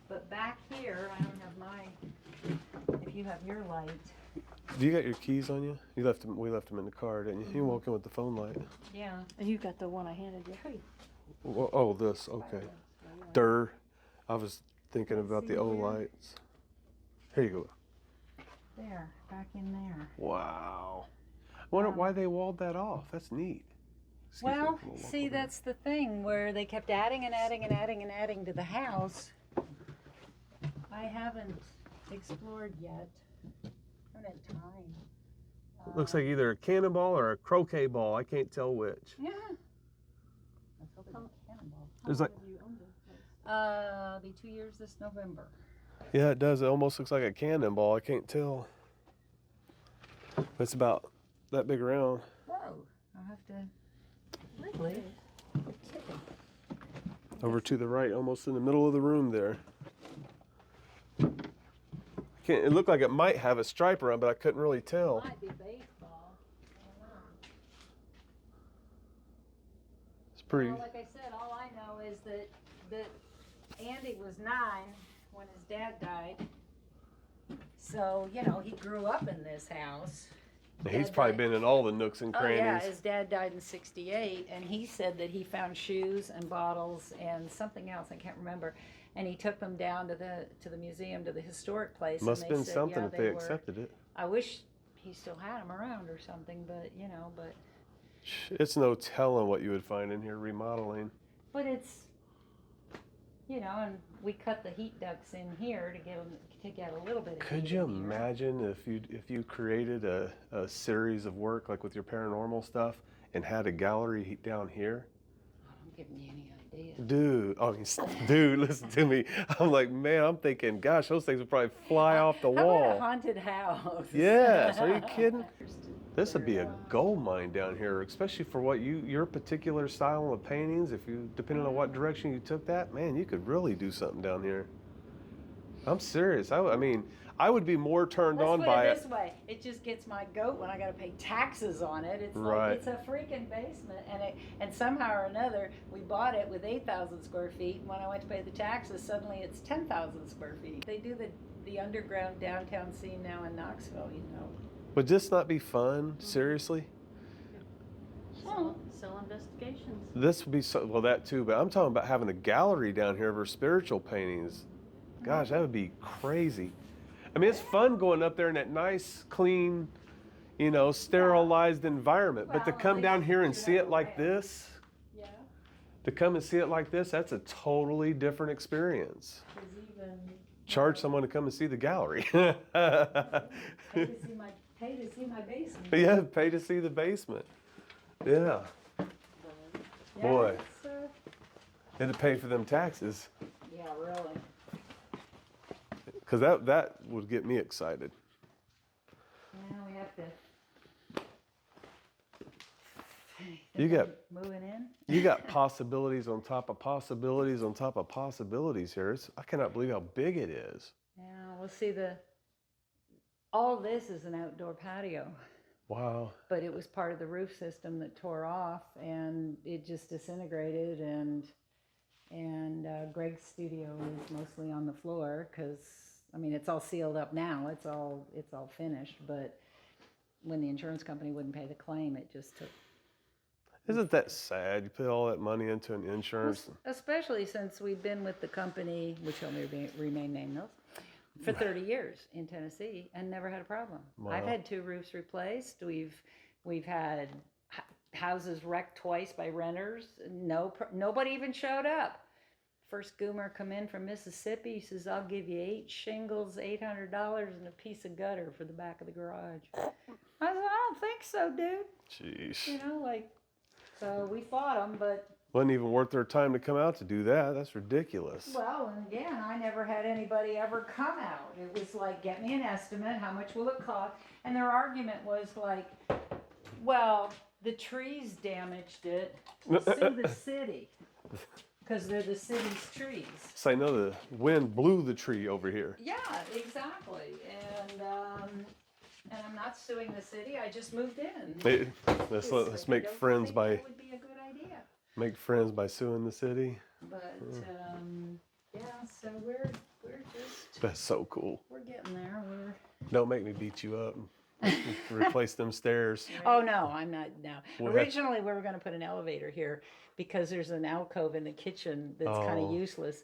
But back here, I don't have my. If you have your light. Do you got your keys on you? You left them. We left them in the car, didn't you? You walk in with the phone light. Yeah. And you got the one I handed you. Oh, this. Okay. Durr. I was thinking about the old lights. Here you go. There, back in there. Wow. I wonder why they walled that off. That's neat. Excuse me, Well, we'll walk see, over that's the thing where they kept adding and adding and adding and adding to the house. I haven't explored yet. I haven't had time. there. Looks like either a cannonball or a croquet ball. I can't tell which. Yeah. Let's hope it's a cannonball. There's like, You owned it. It'll be 2 years this November. yeah, it does. It almost looks like a cannonball. I can't tell. It's about that big around. Whoa, I'll have to. Really? Over to the right, almost in the middle of the room there. Can't, it looked like it might have a stripe around, but I couldn't really tell. Might be baseball. I don't know. It's pretty. Well, like I said, all I know is that Andy was 9 when his dad died. So, you know, he grew up in this house. He's Dad probably died- been in all the nooks and Oh crannies. yeah, his dad died in '68, and he said that he found shoes and bottles and something else I can't remember, and he took them down to the museum, to the historic place. Must and have they been said, something yeah, if they were- accepted it. I wish he still had them around or something, but you know, It's no telling what you would find in here remodeling. but it's, you know, and we cut the heat ducts in here to get a little bit of Could heat you in here. imagine if you created a series of work like with your paranormal stuff and had a gallery down here? I'm giving you any idea. Dude, listen to me. I'm like, man, I'm thinking, gosh, those things would probably fly off the How about a wall. haunted house? Yes, are you kidding? This would be a gold mine down here, especially for what your particular style of paintings. If you, depending on what direction you took that, man, you could really do something down here. I'm serious. I mean, I would be more turned Let's on put by it it. this way. It just gets my goat when I got to pay taxes on it. It's Right. like it's a freaking basement, and somehow or another we bought it with 8,000 square feet. And when I went to pay the taxes, suddenly it's 10,000 square feet. They do the underground downtown scene now in Knoxville. You know. Would this not be fun? Seriously? Sell investigations. This would be so, well, that too, but I'm talking about having a gallery down here of her spiritual paintings. Gosh, that would be crazy. I mean, it's fun going up there in that nice, clean, you know, sterilized environment. But to Well, come they down here and figured see out it like a way. this, Yeah. to come and see it like this, that's a totally different experience. There's even Charge someone to come and see the gallery. pay to see my basement. Yeah, pay to see the basement. Yeah. Yeah, Boy. it's, And to pay for them taxes. yeah, really. Because that would get me excited. Now we have to. You got moving in. you got possibilities on top of possibilities on top of possibilities here. I cannot believe how big it is. Yeah, we'll see all this is an outdoor patio. Wow. but it was part of the roof system that tore off, and it just disintegrated. And Greg's studio is mostly on the floor because, I mean, it's all sealed up now. It's all finished, but when the insurance company wouldn't pay the claim, it just took. Isn't that sad? You put all that money into an insurance. Especially since we've been with the company, which will remain nameless, for 30 years in Tennessee and never had a problem. Wow. I've had 2 roofs replaced. We've had houses wrecked twice by renters. Nobody even showed up. First goomer come in from Mississippi. He says, "I'll give you 8 shingles, $800, and a piece of gutter for the back of the garage." I said, "I don't think so, dude." Jeez. You know, like, so we fought them, but. Wasn't even worth their time to come out to do that. That's ridiculous. Well, and again, I never had anybody ever come out. It was like, get me an estimate, how much will it cost? And their argument was like, well, the trees damaged it, sue the city, because they're the city's trees. So I know the wind blew the tree over here. Yeah, exactly. And I'm not suing the city, I just moved in. Let's make friends by That would be a good idea. make friends by suing the city. But yeah, so we're just That's so cool. we're getting there. Don't make me beat you up. Replace them stairs. Oh no, I'm not now. Well, Originally, we were going to put an elevator here because there's an alcove in the kitchen that's kind of useless.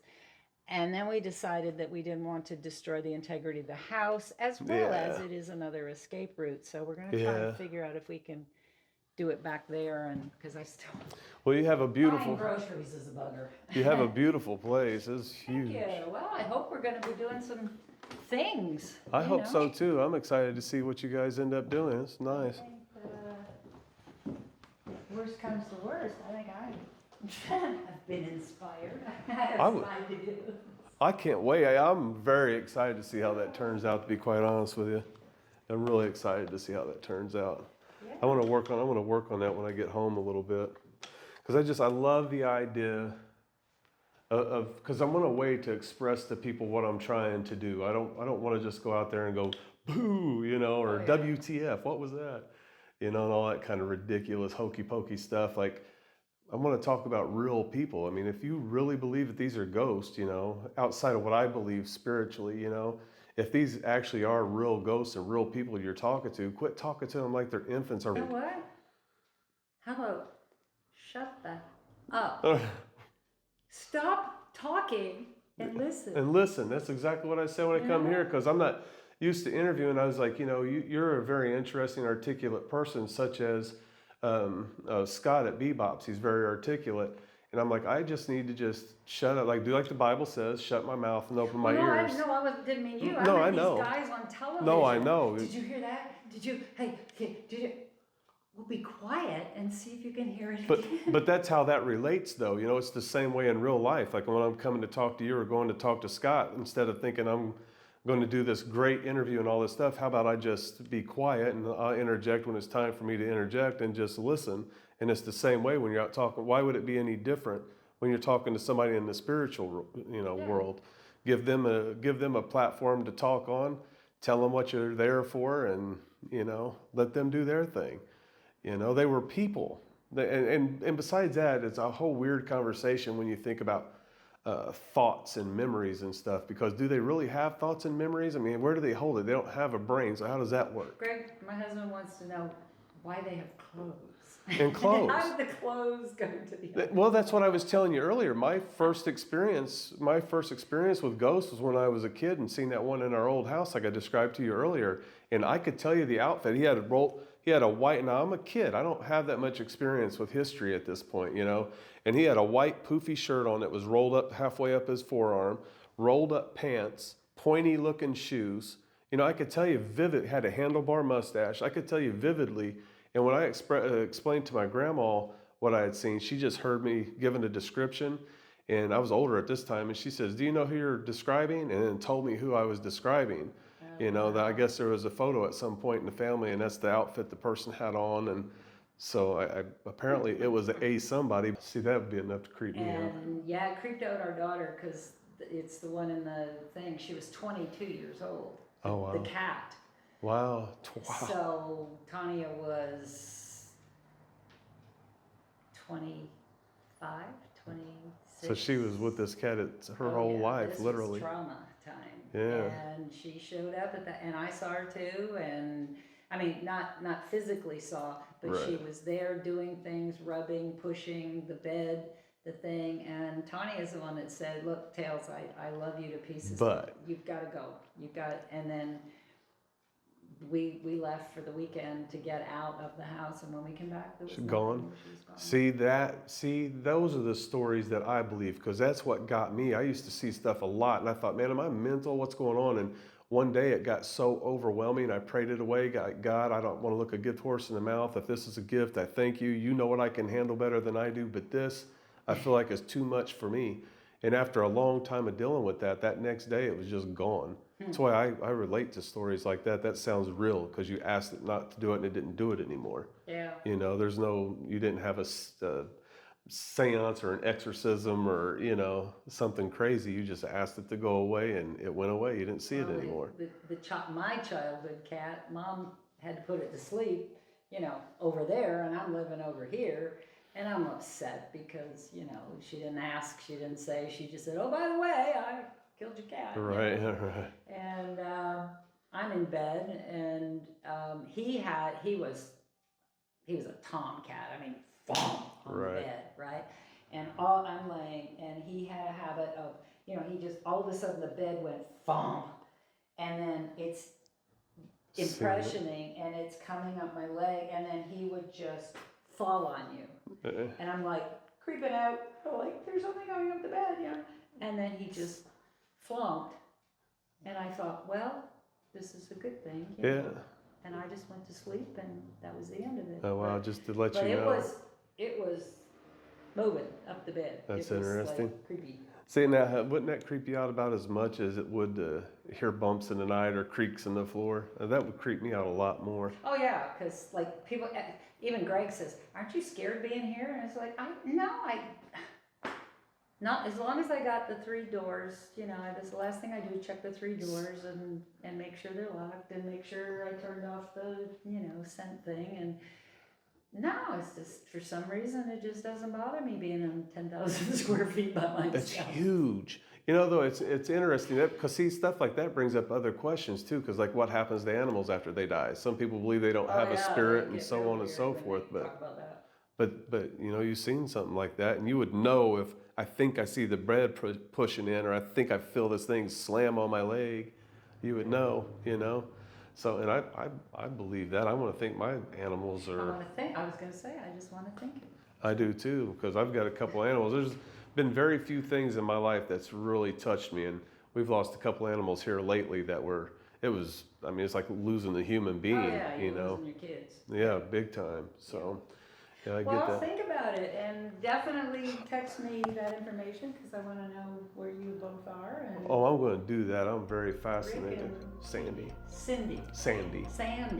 And then we decided that we didn't want to destroy the integrity of the house, as well as it is another escape route. So we're going to try and figure out if we can do it back there, and because I still. Well, you have a beautiful. Buying groceries is a bugger. You have a beautiful place. It's huge. Thank you. Well, I hope we're going to be doing some things. I you hope know. so too. I'm excited to see what you guys end up doing. It's nice. I think, worst comes to worst, I think I've been inspired. I can't wait. I'm very excited to see how that turns out, to be quite honest with you. I'm really excited to see how that turns out. Yeah. I want to work on that when I get home a little bit. Because I love the idea because I want a way to express to people what I'm trying to do. I don't want to just go out there and go, boo, or WTF, what was that? And all that kind of ridiculous hokey pokey stuff. Like, I want to talk about real people. I mean, if you really believe that these are ghosts, outside of what I believe spiritually, if these actually are real ghosts and real people you're talking to, quit talking to them like they're infants. You know what? How about shut the up? Stop talking and listen. And listen. That's exactly what I say when I come here, because I'm not used to interviewing. I was like, you're a very interesting, articulate person, such as Scott at Bebops. He's very articulate. And I'm like, I just need to just shut up, do like the Bible says, shut my mouth and open my ears. I didn't mean you. No, I I meant know. these guys on television. No, I know. Did you hear that? Did you? Hey, did you? Well, be quiet and see if you can hear it again. But that's how that relates, though. It's the same way in real life. Like when I'm coming to talk to you or going to talk to Scott, instead of thinking I'm going to do this great interview and all this stuff, how about I just be quiet and I'll interject when it's time for me to interject and just listen. And it's the same way when you're out talking. Why would it be any different when you're talking to somebody in the spiritual, world? Give them a platform to talk on. Tell them what you're there for, and let them do their thing. They were people, and besides that, it's a whole weird conversation when you think about thoughts and memories and stuff. Because do they really have thoughts and memories? I mean, where do they hold it? They don't have a brain, so how does that work? Greg, my husband wants to know why they have clothes. And clothes. How did the clothes go to the? Well, that's what I was telling you earlier. My first experience with ghosts was when I was a kid and seeing that one in our old house, like I described to you earlier. And I could tell you the outfit. He had a white. Now I'm a kid. I don't have that much experience with history at this point, And he had a white poofy shirt on that was rolled up halfway up his forearm, rolled up pants, pointy looking shoes. I could tell you had a handlebar mustache. I could tell you vividly. And when I explained to my grandma what I had seen, she just heard me giving a description. And I was older at this time. And she says, "Do you know who you're describing?" And then told me who I was describing. That I guess there was a photo at some point in the family, and that's the outfit the person had on. And so I apparently it was a somebody. See, that would be enough to creep me out. And yeah, it creeped out our daughter because it's the one in the thing. She was 22 years old. Oh, wow. The cat. Wow. So Tanya was 25, 26. So she was with this cat her whole life, this literally. was trauma time. Yeah. And she showed up at that, and I saw her too. And I mean, not physically saw, but she Right. was there doing things, rubbing, pushing the bed, the thing. And Tanya is the one that said, "Look, Tails, I love you to pieces, But you've got to go. You've got." And then we left for the weekend to get out of the house, and when we came back, there was she's nothing. gone. She was gone. See, those are the stories that I believe, because that's what got me. I used to see stuff a lot, and I thought, man, am I mental? What's going on? And one day it got so overwhelming, I prayed it away. God, I don't want to look a gift horse in the mouth. If this is a gift, I thank you. You know what I can handle better than I do, but this, I feel like is too much for me. And after a long time of dealing with that next day, it was just gone. That's why I relate to stories like that. That sounds real, because you asked it not to do it and it didn't do it anymore. Yeah. You know, you didn't have a seance or an exorcism or, something crazy. You just asked it to go away and it went away. You didn't see it anymore. My childhood cat, Mom had to put it to sleep, over there, and I'm living over here. And I'm upset because, she didn't ask, she didn't say, she just said, "Oh, by the way, I killed your cat." Right, right. And I'm in bed, and he was a tomcat. I mean, on Right. the bed, right? And I'm laying, and he had a habit of, he just all of a sudden the bed went thump, and then it's impressioning, and it's coming up my leg, and then he would just fall on you. And I'm like creeping out, like there's something going up the bed, and then he just flunked, and I thought, well, this is a good thing, Yeah. And I just went to sleep, and that was the end of it. Oh, wow, just to let But you know. it was moving up the bed. That's it was interesting. Like creepy. See, now, wouldn't that creep you out about as much as it would to hear bumps in the night or creaks in the floor? That would creep me out a lot more. Oh yeah, because like people, even Greg says, "Aren't you scared being here?" And it's like, not as long as I got the 3 doors. That's the last thing I do: check the 3 doors and make sure they're locked, and make sure I turned off the scent thing. And no, it's just for some reason it just doesn't bother me being in 10,000 square feet by myself. It's huge. Though it's interesting because see, stuff like that brings up other questions too. Because like, what happens to animals after they die? Some people believe they don't have a spirit and so on and so forth. But you've seen something like that, and you would know if I think I see the bread pushing in, or I think I feel this thing slam on my leg. You would know. So, and I believe that. I want to think my animals are. I was going to say, I just want to think it. I do too, because I've got a couple animals. There's been very few things in my life that's really touched me, and we've lost a couple animals here lately that it's like losing a human being, Oh yeah, you're losing your kids. Yeah, big time. So, yeah, I get Well, that. think about it, and definitely text me that information, because I want to know where you both are. And Oh, I'm going to do that. I'm very fascinated. Rick and Sandy. Sandy.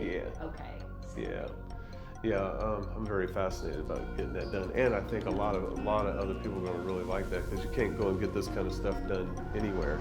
Yeah. Okay. Yeah. Yeah, I'm very fascinated about getting that done, and I think a lot of other people are going to really like that, because you can't go and get this kind of stuff done anywhere.